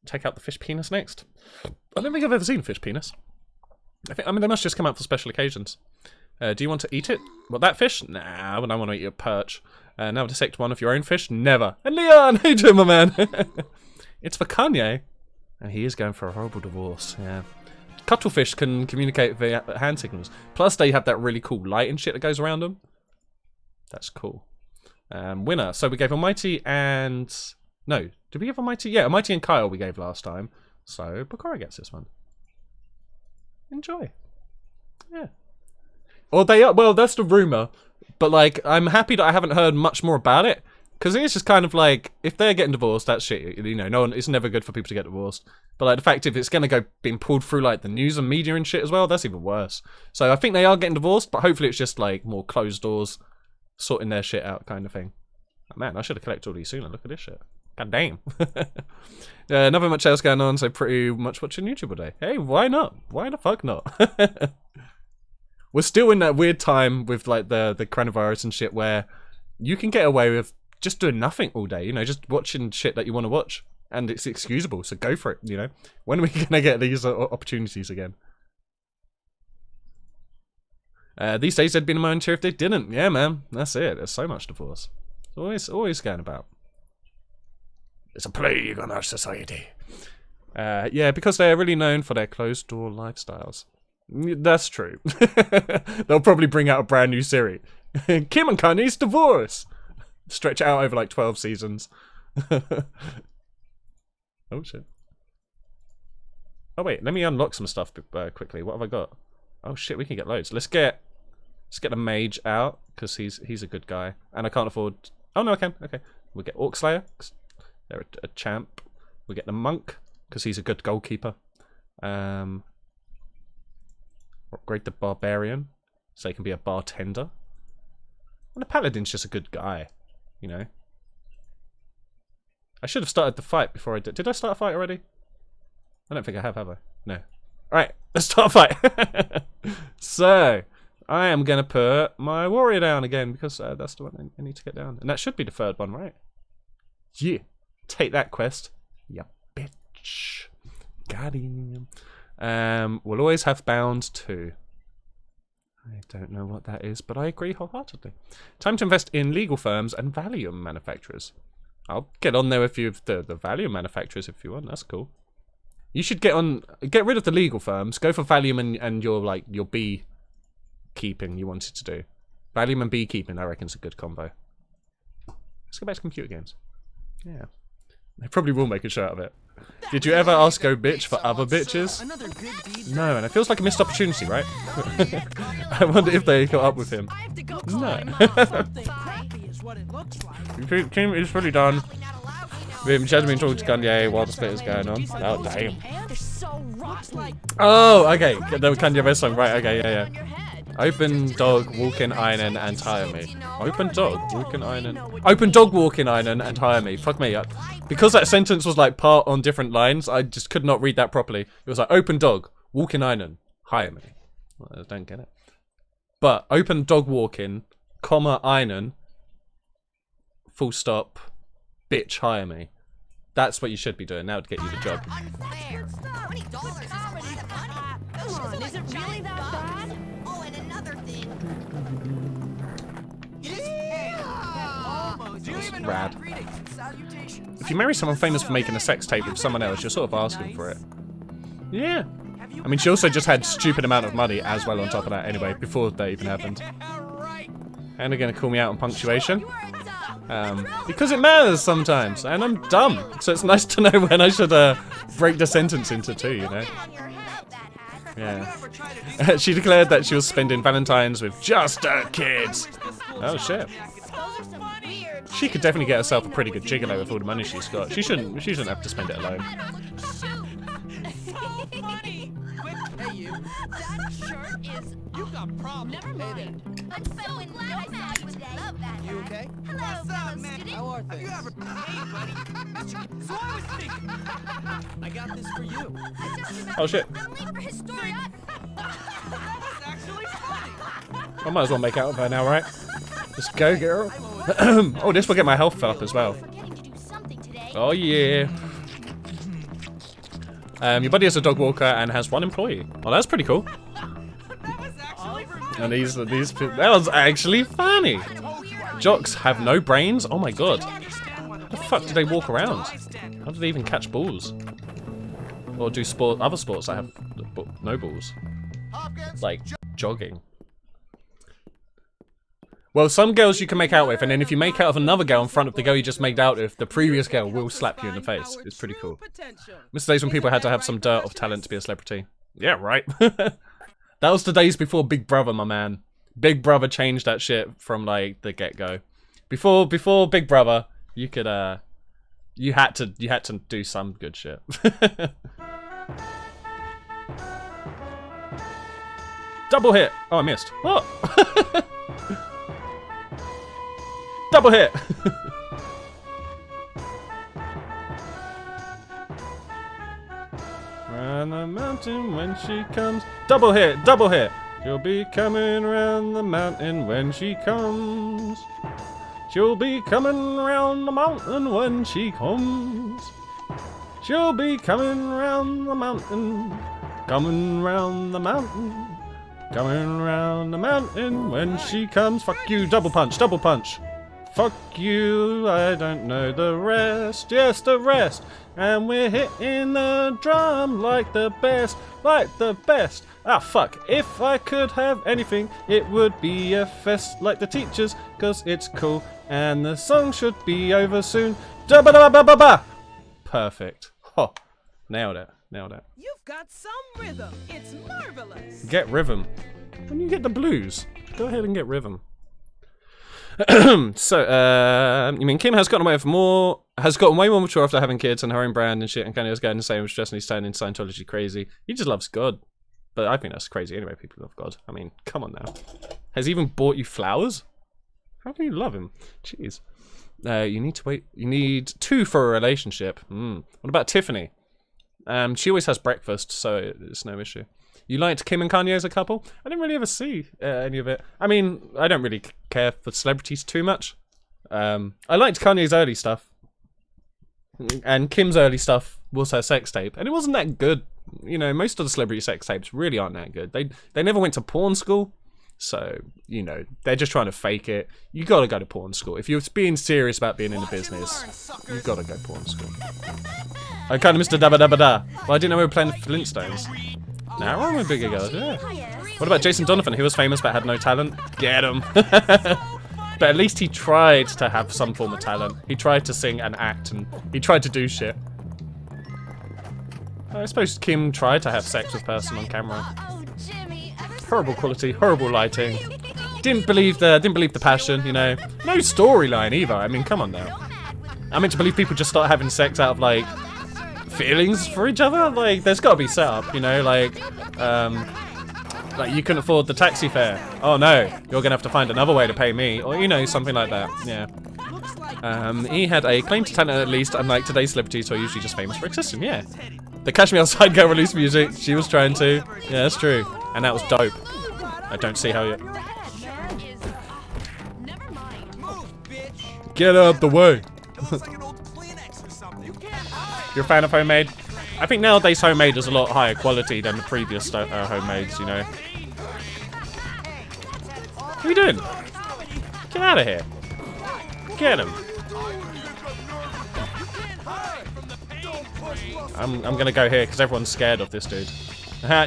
Take out the fish penis next. I don't think I've ever seen fish penis. I mean, they must just come out for special occasions. Do you want to eat it? What, that fish? Nah, I don't want to eat a perch. Now dissect one of your own fish? Never. And Leon, how you doing, my man? It's for Kanye. And he is going for a horrible divorce, yeah. Cuttlefish can communicate via hand signals. Plus, they have that really cool light and shit that goes around them. That's cool. Winner. So we gave Almighty and... No, did we give Almighty? Yeah, Almighty and Kyle we gave last time. So Bakura gets this one. Enjoy. Yeah. Or they are, well, that's the rumour. But, like, I'm happy that I haven't heard much more about it. Because it's just kind of like, if they're getting divorced, that's shit. You know, no one, it's never good for people to get divorced. But, like, the fact if it's going to go being pulled through, like, the news and media and shit as well, that's even worse. So I think they are getting divorced, but hopefully it's just, like, more closed doors, sorting their shit out kind of thing. Oh, man, I should have collected all these sooner. Look at this shit. God damn. Nothing much else going on, so pretty much watching YouTube all day. Hey, why not? Why the fuck not? We're still in that weird time with, like, the coronavirus and shit where you can get away with just doing nothing all day, you know, just watching shit that you want to watch. And it's excusable, so go for it, you know. When are we going to get these opportunities again? These days, they'd been in my own chair if they didn't. Yeah, man, that's it. There's so much divorce. It's always going about. It's a plague on our society. Yeah, because they're really known for their closed-door lifestyles. That's true. They'll probably bring out a brand new series. Kim and Kanye's divorce. Stretch it out over like 12 seasons. Oh shit. Oh wait, let me unlock some stuff quickly. What have I got? Oh shit, we can get loads. Let's get the mage out because he's a good guy, and I can't afford. Oh no, I can. Okay, we'll get Orc Slayer. They're a champ. We get the monk because he's a good goalkeeper. Upgrade the barbarian so he can be a bartender. And the paladin's just a good guy, you know. I should have started the fight before I did. Did I start a fight already? I don't think I have I? No. Alright, let's start a fight. So, I am going to put my warrior down again because that's the one I need to get down. And that should be the third one, right? Yeah. Take that quest. Ya bitch. Got him. We'll always have bounds too. I don't know what that is, but I agree wholeheartedly. Time to invest in legal firms and Valium manufacturers. I'll get on there with you the Valium manufacturers if you want. That's cool. You should get rid of the legal firms. Go for Valium and your bee keeping you wanted to do. Valium and beekeeping, I reckon, is a good combo. Let's go back to computer games. Yeah. They probably will make a show out of it. Did you ever ask Go Bitch for other bitches? No, and it feels like a missed opportunity, right? I wonder if they caught up with him. No. Team is fully done. Jasmine talking to Kanye while the split is going on. Oh, damn. Oh, okay. The Kanye West song, right, okay, yeah. Open dog, walk in iron and hire me. Open dog, walk in iron. Open dog, walk in iron and hire me. Fuck me. Because that sentence was like part on different lines, I just could not read that properly. It was like open dog, walk in iron, hire me. Well, I don't get it. But open dog walking, comma iron, full stop, bitch hire me. That's what you should be doing now to get you the job. Unfair. $20 Come on, is it really that bad? Oh, and another thing. Rad. If you marry someone famous for making a sex tape with someone else, you're sort of asking for it. Yeah. I mean, she also just had stupid amount of money as well on top of that anyway, before that even happened. And they're gonna call me out on punctuation. Because it matters sometimes, and I'm dumb, so it's nice to know when I should break the sentence into two, you know? Yeah. She declared that she was spending Valentine's with just her kids. Oh shit. She could definitely get herself a pretty good gigolo with all the money she's got. She shouldn't have to spend it alone. Hey, you. That shirt is. You got problems. Never mind. I'm so in love with you today. Love that. You okay? Hello, fellow student. How are things? Hey, buddy. So I was thinking. I got this for you. Oh shit. I'm late for Historia. That's actually funny. I might as well make out with her now, right? Let's go, girl. Oh, this will get my health up as well. Forgetting to do something today. Oh yeah. Your buddy is a dog walker and has 1 employee. Oh, that's pretty cool. And that was actually funny. Jocks have no brains. Oh my god. How the fuck do they walk around? How do they even catch balls? Or do other sports that have no balls? Like jogging. Well, some girls you can make out with, and then if you make out with another girl in front of the girl you just made out with, the previous girl will slap you in the face. It's pretty cool. Missed the days when people had to have some dirt of talent to be a celebrity. Yeah, right. That was the days before Big Brother, my man. Big Brother changed that shit from like the get-go. Before Big Brother, you could you had to do some good shit. Double hit. Oh, I missed. What? Double hit! Round the mountain when she comes. Double hit! Double hit! She'll be coming round the mountain when she comes. She'll be coming round the mountain when she comes. She'll be coming round the mountain. Coming round the mountain. Coming round the mountain when she comes. Fuck you! Double punch! Double punch! Fuck you, I don't know the rest, yes the rest. And we're hitting the drum like the best, like the best. Ah fuck, if I could have anything, it would be a fest like the teachers, cause it's cool. And the song should be over soon. Da ba da ba ba ba. Perfect. Ho. Nailed it, nailed it. You've got some rhythm, it's marvelous. Get rhythm. When you get the blues, go ahead and get rhythm. So, you mean Kim has gotten away with more, has gotten way more mature after having kids and her own brand and shit, and Kanye's going insane with stress and he's turning Scientology crazy. He just loves God. But I think that's crazy anyway, people love God. I mean, come on now. Has he even bought you flowers? How can you love him? Jeez. You need to wait, you need 2 for a relationship. What about Tiffany? She always has breakfast, so it's no issue. You liked Kim and Kanye as a couple? I didn't really ever see any of it. I mean, I don't really care for celebrities too much. I liked Kanye's early stuff. And Kim's early stuff was her sex tape. And it wasn't that good. You know, most of the celebrity sex tapes really aren't that good. They never went to porn school. So, you know, they're just trying to fake it. You gotta go to porn school. If you're being serious about being in the business, you gotta go porn school. I kind of missed a dabba dabba da. Well, I didn't know we were playing Flintstones. Now I'm a bigger girl, yeah. What about Jason Donovan? He was famous but had no talent. Get him. But at least he tried to have some form of talent. He tried to sing and act, and he tried to do shit. I suppose Kim tried to have sex with a person on camera. Horrible quality, horrible lighting. Didn't believe the passion, you know. No storyline either. I mean, come on now. I'm meant to believe people just start having sex out of like feelings for each other. Like, there's got to be setup, you know. Like you couldn't afford the taxi fare. Oh no, you're gonna have to find another way to pay me, or you know, something like that. Yeah. He had a claim to talent at least, unlike today's celebrities who are usually just famous for existing. Yeah. The Catch Me Outside girl released music. She was trying to. Yeah, that's true. And that was dope. I don't see how you. Get out the way. You're a fan of Homemade? I think nowadays Homemade is a lot higher quality than the previous Homemades, you know. What are you doing? Get out of here. Get him. I'm gonna go here because everyone's scared of this dude.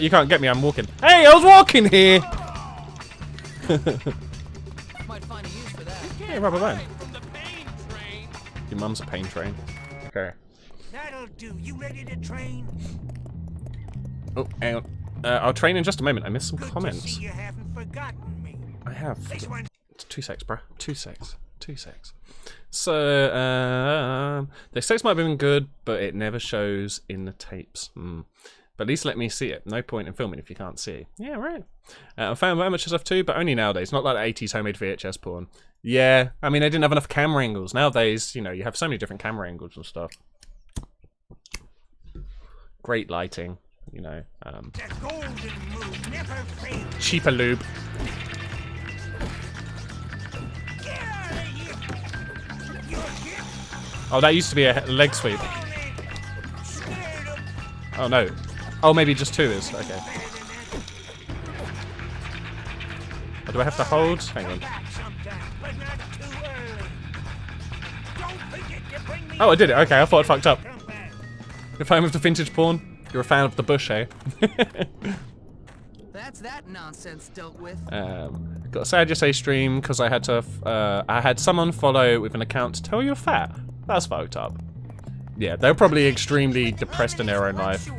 You can't get me, I'm walking. Hey, I was walking here! Hey, rubber band. Your mum's a pain train. Okay. That'll do. You ready to train? Oh, hang on. I'll train in just a moment. I missed some comments. You haven't forgotten me. I have. 2 secs, bruh. 2 secs. 2 secs. So, the sex might have been good, but it never shows in the tapes. But at least let me see it. No point in filming if you can't see. Yeah, right. I found amateur stuff too, but only nowadays. Not like the 80s homemade VHS porn. Yeah, I mean, they didn't have enough camera angles. Nowadays, you know, you have so many different camera angles and stuff. Great lighting, you know. Cheaper lube. Oh, that used to be a leg sweep. Oh no. Oh, maybe just 2 is. Okay. Oh, do I have to hold? Hang on. Oh, I did it. Okay, I thought I fucked up. You're a fan of the vintage porn? You're a fan of the bush, eh? That's that nonsense dealt with. Got a Sad You Say stream because I had to. I had someone follow with an account to tell you're fat. That's fucked up. Yeah, they're probably extremely depressed in their own life.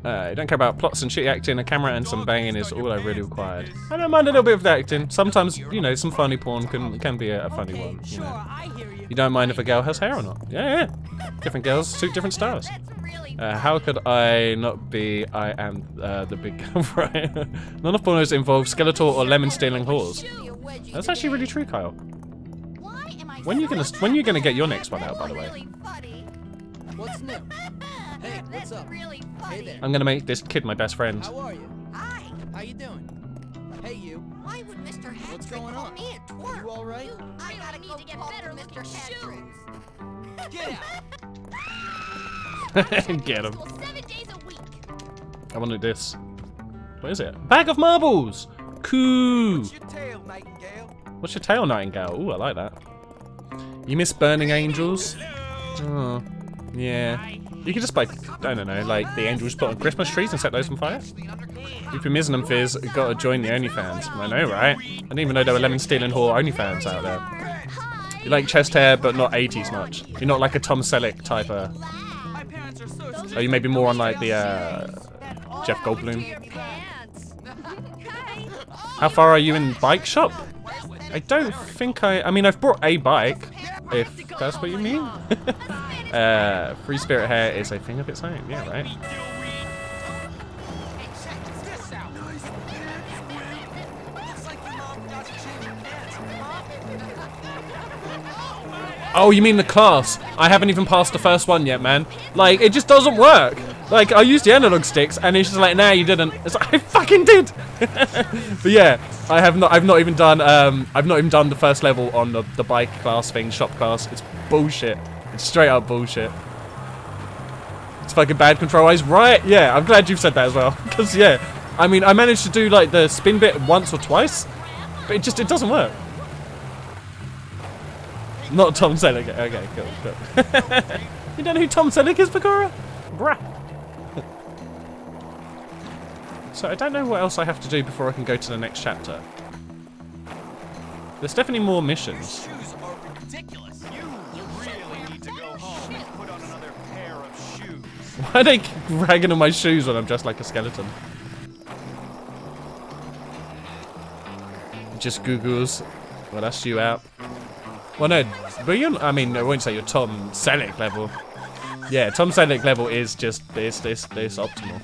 I don't care about plots and shitty acting. A camera and some banging is all I really required. I don't mind a little bit of the acting. Sometimes, you know, some funny porn can be a funny one. You know. You don't mind if a girl has hair or not. Yeah. Different girls suit different styles. How could I not be? I am the big girl, right? None of pornos involve Skeletor or lemon stealing whores. That's actually really true, Kyle. When you gonna get your next one out, by the way? What's new? Hey, what's up? Hey there. I'm gonna make this kid my best friend. How are you? Hi. How you doing? Hey, you. Why would Mr. Hattrick What's going call on? me a twerp? You all right? I gotta need to get better, Mr. Hattrick. Get out. Get him. 7 days a week. I wanted this. What is it? Bag of marbles. Cool. What's your tail, Nightingale? What's your tail, Nightingale? Ooh, I like that. You miss Burning Angels? Oh, yeah. You could just buy, I don't know, like the angels put on Christmas trees and set those on fire. You've been missing them, Fizz. You gotta join the OnlyFans. I know, right? I didn't even know there were lemon stealing whore OnlyFans out there. You like chest hair, but not 80s much. You're not like a Tom Selleck type of. Oh, you may be more on like the Jeff Goldblum. How far are you in bike shop? I don't think I mean, I've brought a bike, if that's what you mean. Free spirit hair is a thing of its own. Yeah, right. Oh, you mean the class? I haven't even passed the first one yet, man. Like, it just doesn't work. Like, I used the analog sticks, and it's just like, nah, you didn't. It's like, I fucking did. But yeah, I've not even done the first level on the bike class thing, shop class. It's bullshit. It's straight up bullshit. It's fucking bad control-wise, right? Yeah, I'm glad you've said that as well. Because yeah, I mean, I managed to do like the spin bit once or twice, but it doesn't work. Not Tom Selleck. Okay, cool. You don't know who Tom Selleck is, Pagora? Bruh. So I don't know what else I have to do before I can go to the next chapter. There's definitely more missions. Your shoes are ridiculous. You really need to go home and put on another pair of shoes. Why are they ragging on my shoes when I'm dressed like a skeleton? Just Googles. Well, that's you out. Well, no, but you're, I mean, I won't say you're Tom Selleck level. Yeah, Tom Selleck level is just this optimal.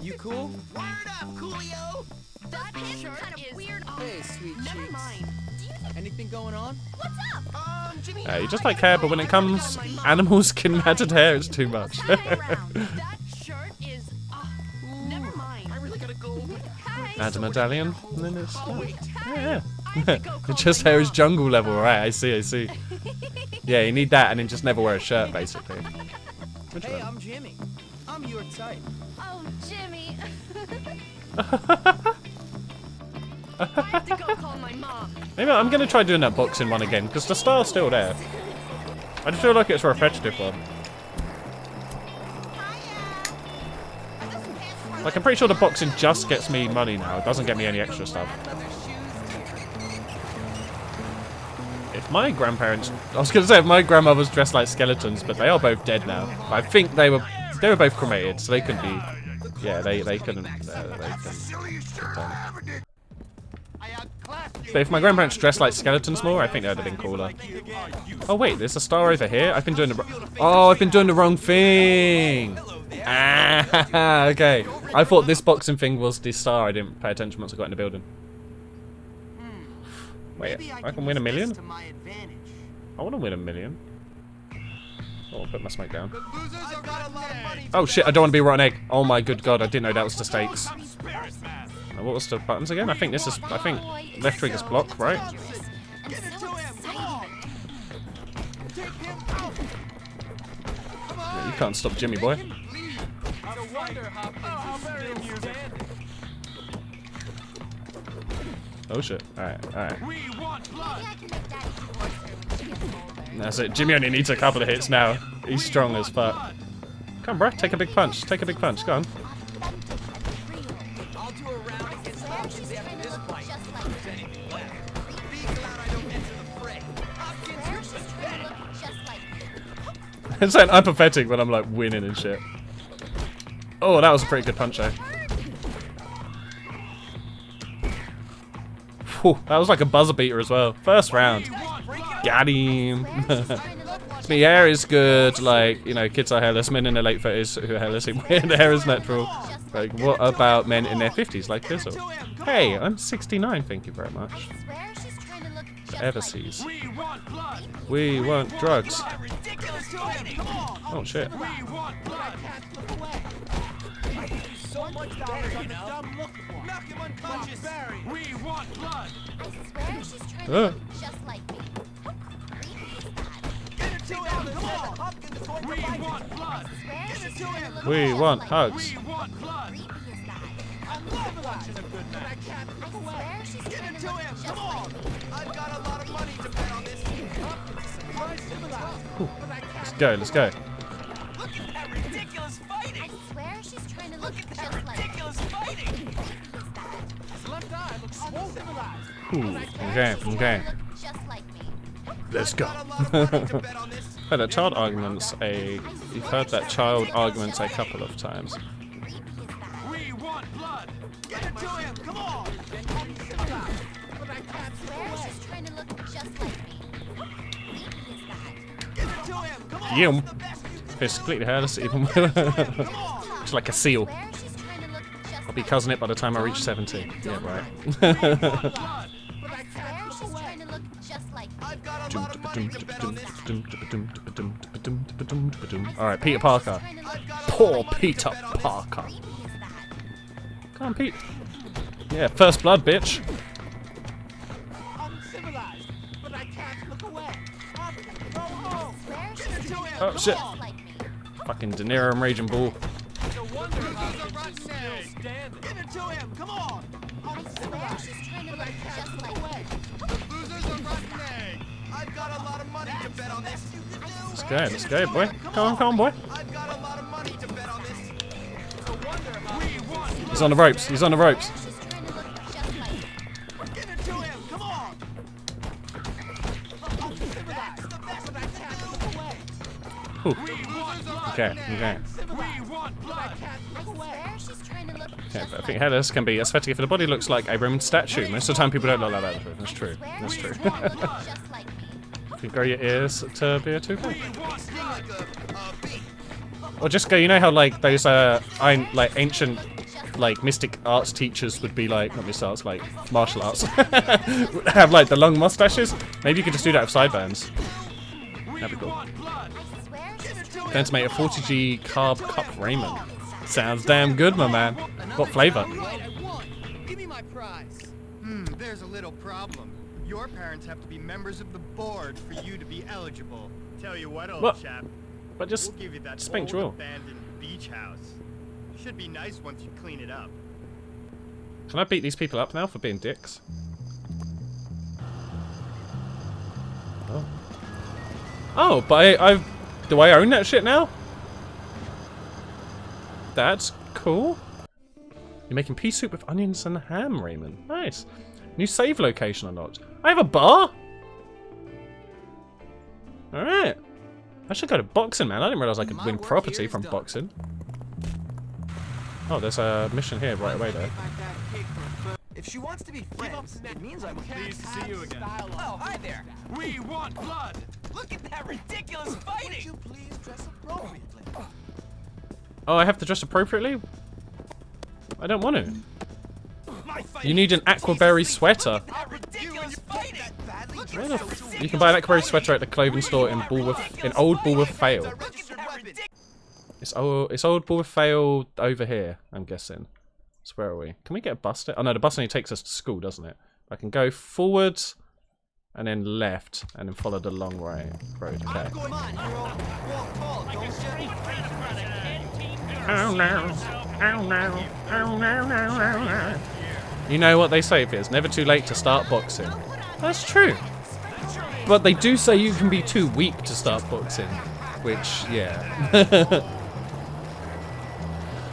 You cool? Word up, Coolio. That shirt kind of is weird. Hey, sweet Never cheeks. mind. Anything going on? What's up? Jimmy. You just like hair, but when it comes animal skin matted hair, it's too much. That shirt is. Never mind. I really gotta go. Add a medallion, and then it's yeah. Go Just hair is jungle level, right? I see. Yeah, you need that, and then just never wear a shirt, basically. Which Hey, one? I'm Jimmy. I'm your type. Oh, Jimmy. I have to go call my mom. Maybe I'm gonna try doing that boxing one again, because the style's still there. I just feel like it's a repetitive one. Like, I'm pretty sure the boxing just gets me money now. It doesn't get me any extra stuff. If my grandparents, I was gonna say if my grandmothers dressed like skeletons, but they are both dead now. I think they were both cremated, so they couldn't be. Yeah, they couldn't. But if my grandparents dressed like skeletons more, I think that would have been cooler. Oh wait, there's a star over here. I've been doing the wrong thing. Ah, okay. I thought this boxing thing was the star. I didn't pay attention once I got in the building. Wait, I can win $1 million? I want to win $1 million. Oh, I'll put my smoke down. Oh shit, I don't want to be a rotten egg. Oh my good god, I didn't know that was the stakes. What was the buttons again? I think left trigger's block, right? Yeah, you can't stop Jimmy boy. Oh shit. Alright. That's it. Jimmy only needs a couple of hits now. He's strong as fuck. Come on, bruh. Take a big punch. Take a big punch. Go on. It's like I'm pathetic when I'm like winning and shit. Oh, that was a pretty good punch though. Whew, that was like a buzzer beater as well. First round. Got him. The hair is good, like, you know, kids are hairless, men in their late 30s who are hairless, the hair is natural. Like, what about men in their 50s, like Fizzle? Hey, I'm 69, thank you very much. Everseas. We want drugs. Oh shit. We want hugs. Let's go, let's go. Ooh, okay. Let's go. Oh, that child argument's you've heard that child arguments a couple of times. We want blood. Get it to him. Come on. Yum. It's completely hairless even. It's like a seal. I'll be cousin it by the time I reach 70. Yeah, right. Alright, Peter Parker. Poor Peter Parker. Come on, Pete. Yeah, first blood, bitch. Oh shit. Fucking De Niro and Raging Bull. Let's go, boy. Come on, boy. He's on the ropes. He's on the ropes. Whew. Okay. Okay, but I think hairless can be aesthetic if the body looks like a Roman statue. Most of the time people don't look like that. That's true. That's true. If you grow your ears to be a toucan. Or just go, you know how like those like ancient like mystic arts teachers would be like, not mystic arts, like martial arts, have like the long mustaches? Maybe you could just do that with sideburns. That'd be cool. Going to make a 40G carb cup ramen. Sounds damn good, my man. What flavor? Give me my prize. There's a little problem. Your parents have to be members of the board for you to be eligible. Tell you what, old chap. But just we'll give you that spank old drill. abandoned beach house. Should be nice once you clean it up. Can I beat these people up now for being dicks? Oh. Oh, but do I own that shit now? That's cool. You're making pea soup with onions and ham, Raymond. Nice. New save location unlocked. I have a bar? Alright. I should go to boxing, man. I didn't realize I could My win work property here is from done. boxing. Oh, there's a mission here right away though. If she wants to be friends, it means I'm Pleased to see you again. Oh, hi there. We want blood. Look at that ridiculous fighting. Would you please dress appropriately? Oh, I have to dress appropriately? I don't want to. My fight. You need an Aquaberry sweater. That ridiculous fighting. Where the f you can buy an Aquaberry sweater at the clothing store in Old Bullworth Vale. Look at that ridiculous. It's Old Bullworth Vale over here, I'm guessing. So where are we? Can we get a bus there? Oh no, the bus only takes us to school, doesn't it? I can go forwards and then left and then follow the long road. Okay. Come on, hero. Walk tall, don't you? Oh no. Oh no. Oh no, no. You know what they say, Piers? Never too late to start boxing. That's true. But they do say you can be too weak to start boxing. Which, yeah.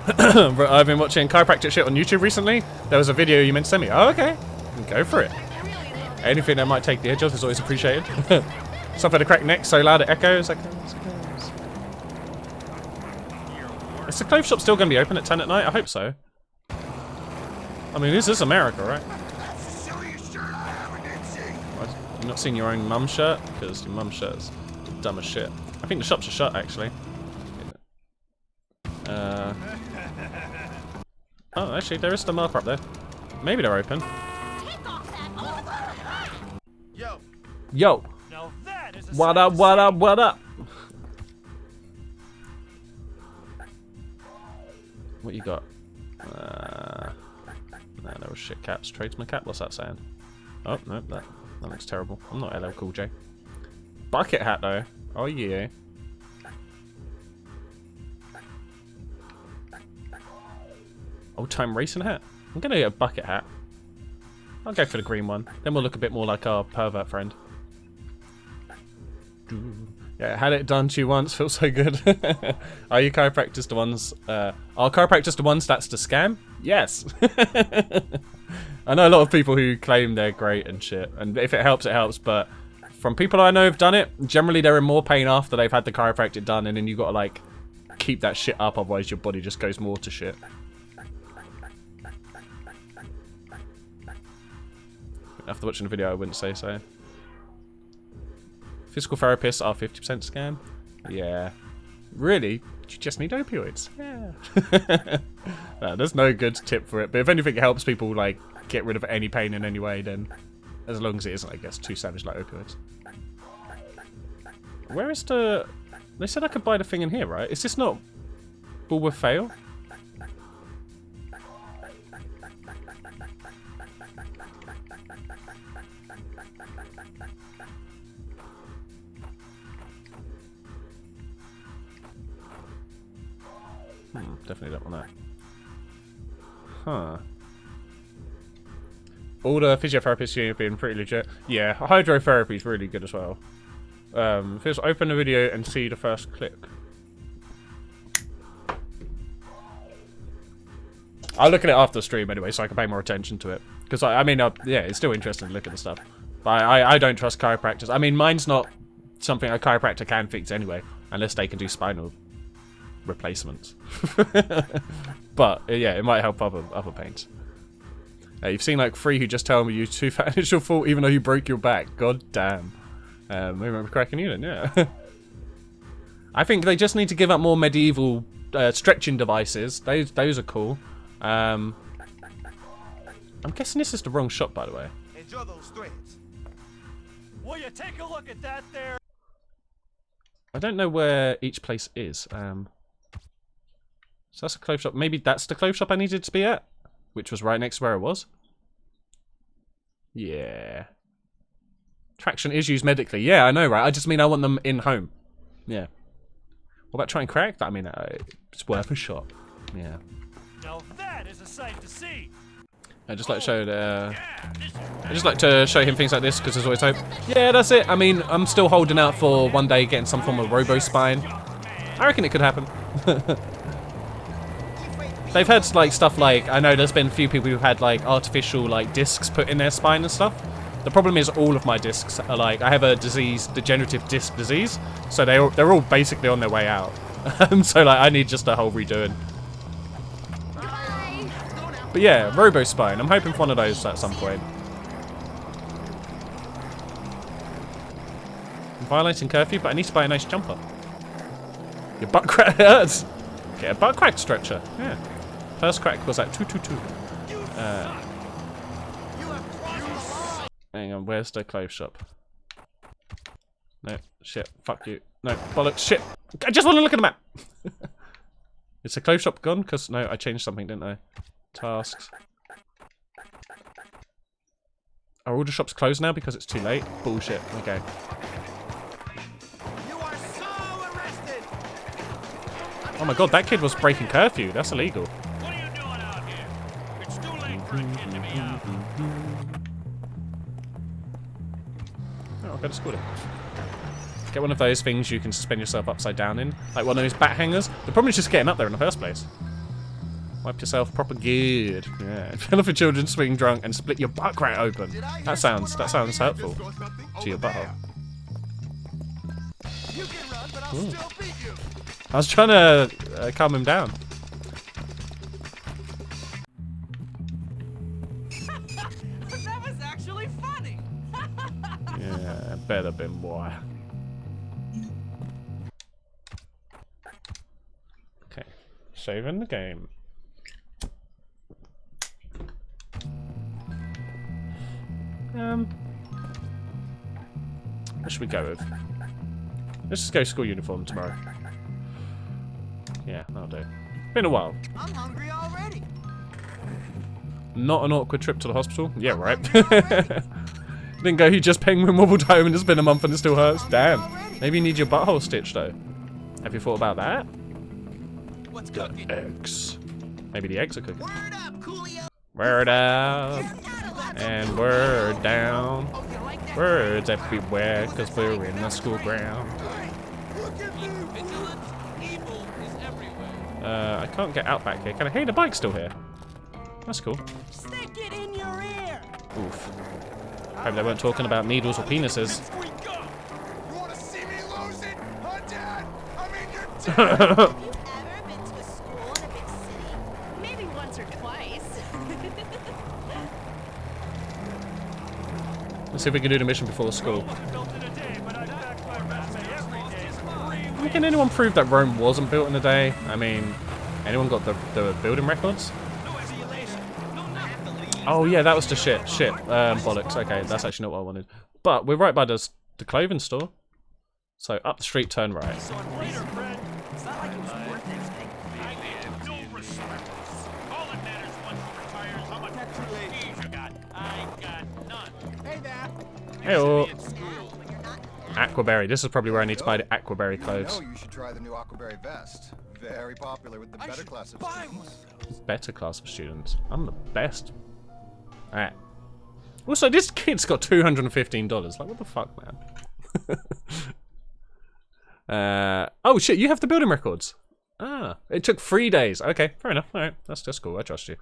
I've been watching chiropractic shit on YouTube recently. There was a video you meant to send me. Oh, okay. Go for it. Anything that might take the edge off is always appreciated. Something to crack neck so loud it echoes. Is the clothes shop still going to be open at 10 at night? I hope so. I mean, this is America, right? You've not seen your own mum shirt? Because your mum shirt's dumb as shit. I think the shops are shut, actually. Oh, actually, there is still marker up there. Maybe they're open. Yo. Yo! Now that is a What up, what up, what up? What you got? No, that was shit caps. Tradesman cap? What's that saying? Oh, no, that looks terrible. I'm not LL Cool J. Bucket hat, though. Oh, yeah. Old time racing hat? I'm gonna get a bucket hat. I'll go for the green one. Then we'll look a bit more like our pervert friend. Yeah, had it done to you once, feels so good. Are you chiropractors the ones? Are chiropractors the ones that's the scam? Yes. I know a lot of people who claim they're great and shit, and if it helps, it helps. But from people I know who've done it, generally they're in more pain after they've had the chiropractic done, and then you gotta like keep that shit up, otherwise your body just goes more to shit. After watching the video, I wouldn't say so. Physical therapists are 50% scam. Yeah. Really? You just need opioids. Yeah. No, there's no good tip for it. But if anything helps people like get rid of any pain in any way, then as long as it isn't, I guess, too savage like opioids. Where is the... They said I could buy the thing in here, right? Is this not Bullworth Vale? Definitely don't want that. Huh. All the physiotherapists here have been pretty legit. Yeah, hydrotherapy is really good as well. Just open the video and see the first clip. I'll look at it after the stream anyway, so I can pay more attention to it. Because I mean, yeah, it's still interesting to look at the stuff. But I don't trust chiropractors. I mean, mine's not something a chiropractor can fix anyway, unless they can do spinal replacements. But yeah, it might help other pains. You've seen like 3 who just tell me you're too fat and it's your fault even though you broke your back. God damn. Maybe I'm cracking you then, yeah. I think they just need to give up more medieval stretching devices. Those are cool. I'm guessing this is the wrong shop, by the way. Enjoy those threads. Will you take a look at that there? I don't know where each place is. So that's a clothes shop. Maybe that's the clothes shop I needed to be at, which was right next to where I was. Yeah. Traction is used medically. Yeah, I know, right? I just mean I want them in home. Yeah. What about trying crack? I mean, it's worth a shot. Yeah. Now that is a sight to see. I just like to show I just like to show him things like this because there's always hope. Yeah, that's it. I mean, I'm still holding out for one day getting some form of robo spine. I reckon it could happen. They've had like stuff like, I know there's been a few people who've had like artificial like discs put in their spine and stuff. The problem is all of my discs are like, I have a disease, degenerative disc disease, so they're all basically on their way out. So like I need just a whole redoing. But yeah, Robo Spine. I'm hoping for one of those at some point. I'm violating curfew, but I need to buy a nice jumper. Your butt crack hurts. Get a butt crack stretcher. Yeah. First crack was at 222. Hang on, where's the clothes shop? No, shit, fuck you. No, bollocks, shit. I just want to look at the map. Is the clothes shop gone? Because, no, I changed something, didn't I? Tasks. Are all the shops closed now because it's too late? Bullshit, okay. You are so arrested. Oh my god, that kid was breaking curfew. That's illegal. What are you doing out here? It's too late for a kid to be out. Oh, I'll go to school then. Get one of those things you can suspend yourself upside down in. Like one of those bat hangers. The problem is just getting up there in the first place. Wipe yourself proper good. Yeah. Fill up a children's swing drunk and split your butt crack open. That sounds hurtful to your butthole. You can run, but I'll still beat you. I was trying to calm him down. That was actually funny. Yeah, better been boy. Okay, saving the game. What should we go with? Let's just go school uniform tomorrow. Yeah, that'll do. Been a while. I'm hungry already. Not an awkward trip to the hospital? Yeah, right. Didn't go, you just penguin wobbled home and it's been a month and it still hurts. Damn. Maybe you need your butthole stitched though. Have you thought about that? What's cooking? Eggs. Maybe the eggs are cooking. Word up, Coolio. Word up. And word down. Words everywhere because we're in the school ground. I can't get out back here. Can I? Hey, the bike's still here. That's cool. Stick it in your ear. Oof. Hope they weren't talking about needles or penises. You want to see me lose it? Huh, Dad? I mean, you're Have you ever been to a school in a big city? Maybe once or twice. Let's see if we can do the mission before school. Can anyone prove that Rome wasn't built in a day? I mean, anyone got the building records? Oh yeah, that was the shit. Bollocks. Okay, that's actually not what I wanted. But we're right by the clothing store. So up the street, turn right. It's not like it was worth anything. All that matters once you retire is how much prestige you got. I got none. Hey, Dad. Hey-oh. Aquaberry. This is probably where I need to buy the Aquaberry clothes. You should try the new Aquaberry vest. Very popular with the better class of students. Better class of students. I'm the best. Alright. Also, this kid's got $215. Like, what the fuck, man? Oh, shit, you have the building records. Ah, it took 3 days. Okay, fair enough. Alright, that's just cool. I trust you.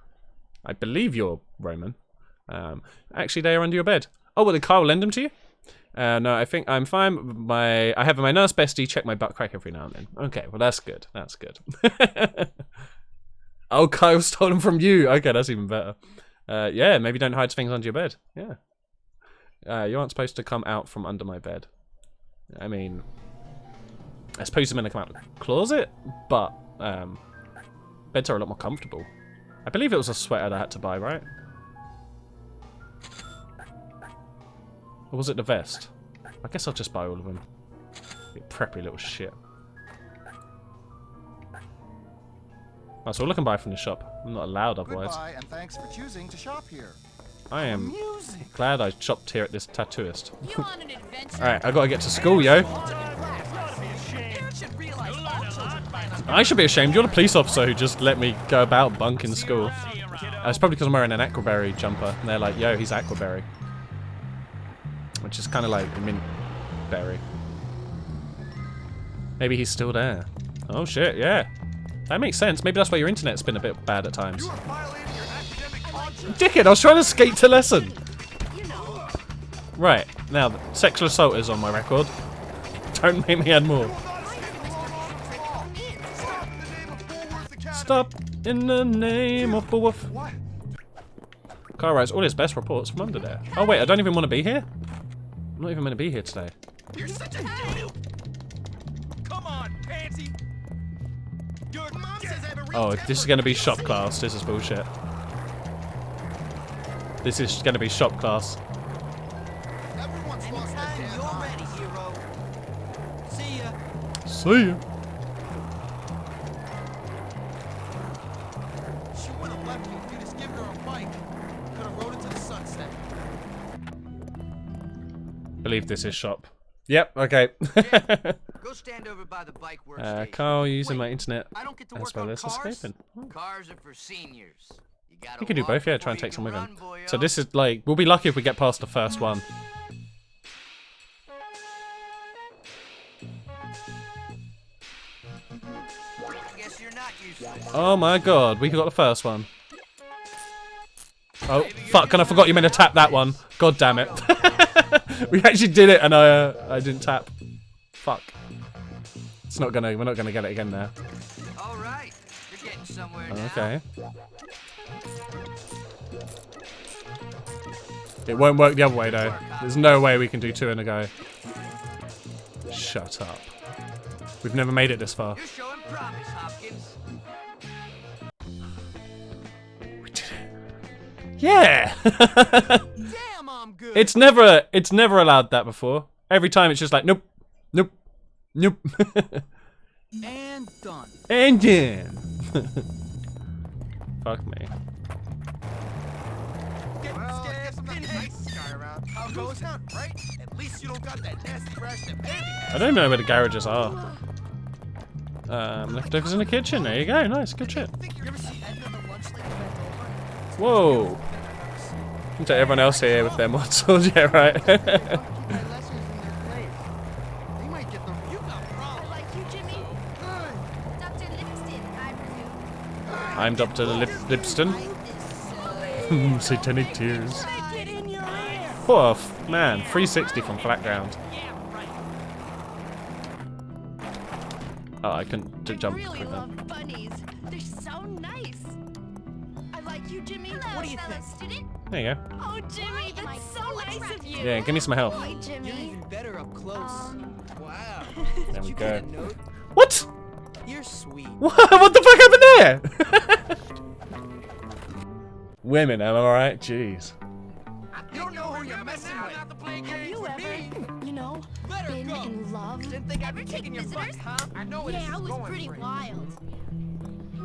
I believe you're Roman. Actually, they are under your bed. Oh, well, did Kyle lend them to you? No, I think I'm fine. I have my nurse bestie check my butt crack every now and then. Okay, well that's good. That's good. Oh, Kyle stole them from you. Okay, that's even better. Yeah, maybe don't hide things under your bed. Yeah. You aren't supposed to come out from under my bed. I mean, I suppose you're meant to come out of the closet, but beds are a lot more comfortable. I believe it was a sweater that I had to buy, right? Or was it the vest? I guess I'll just buy all of them. You preppy little shit. Oh, so all I can buy from the shop. I'm not allowed otherwise. Goodbye, and thanks for choosing to shop here. I am glad I shopped here at this tattooist. You on an adventure? Alright, I gotta get to school, yo. I should be ashamed. You're the police officer who just let me go about bunking school. It's probably because I'm wearing an Aquaberry jumper. And they're like, yo, he's Aquaberry. Which is kind of like mint berry. Maybe he's still there. Oh shit, yeah. That makes sense. Maybe that's why your internet's been a bit bad at times. You are violating your academic contract. Dickhead, I was trying to skate to lesson. You know, Right, now, sexual assault is on my record. Don't make me add more. Stop in the name of the wolf. Car writes all his best reports from under there. Oh wait, I don't even want to be here? I'm not even going to be here today. You're such a doo-doo. Come on, pansy. Your mom says I have a Oh, this is going to be shop class. This is bullshit. This is going to be shop class. Everyone's lost their Anytime damn you're mind. ready, hero. See ya. See ya. She would have left you if you just given her a bike. Could have rode into the sunset. Believe this is shop. Yep, okay. Go stand over by the bike workstation. Carl using my internet I don't get to as work well on as cars. escaping. Oh. Cars are for seniors. You gotta You can do walk both, yeah, try before and take you some with can him. run, boyo. So this is like, we'll be lucky if we get past the first one. I guess you're not useless. Oh my god, we got the first one. Oh, fuck, and I forgot you meant to tap that one. God damn it. We actually did it and I didn't tap. Fuck. It's not gonna, we're not gonna get it again now. All right, you're getting somewhere now. Okay. It won't work the other way though. There's no way we can do two in a go. Shut up. We've never made it this far. You're showing promise, Hopkins. We did it. Yeah! Damn, I'm good. It's never allowed that before. Every time it's just like, nope, nope, nope. And done. And then. Fuck me. Well, I guess I'm not the nicest guy around. How goes it, right? At least you don't got that nasty rash that Mandy has. I don't even know where the garages are. Leftovers in the kitchen. There you go. Nice, good shit. You ever see Edna the lunch lady bent over? Whoa. To everyone else here with their mod tools, yeah, right. My lessons in their place. They might get the. You got problems. I like you, Jimmy. Dr. Lipston, I presume. I'm Dr. Lipston. Satanic tears. Stick it in your ear. Poor man, 360 from flat ground. Yeah, right. Oh, I couldn't jump really quick love enough. bunnies. They're so nice. I like you, Jimmy. What do you think? Student? There you go. Oh, Jimmy, that's so nice of you. Yeah, give me some health. Boy, Jimmy. You're even better up close. Wow. There we you go. get a note? What? You're sweet. What the fuck happened there? Women, am I right? Jeez. You don't know who you're messing with. Have you ever, you know, Let her been go. in love? Didn't think I'd be Ever take kicking your butt, visitors? huh? I know where this Yeah, is I was going, pretty friend. wild.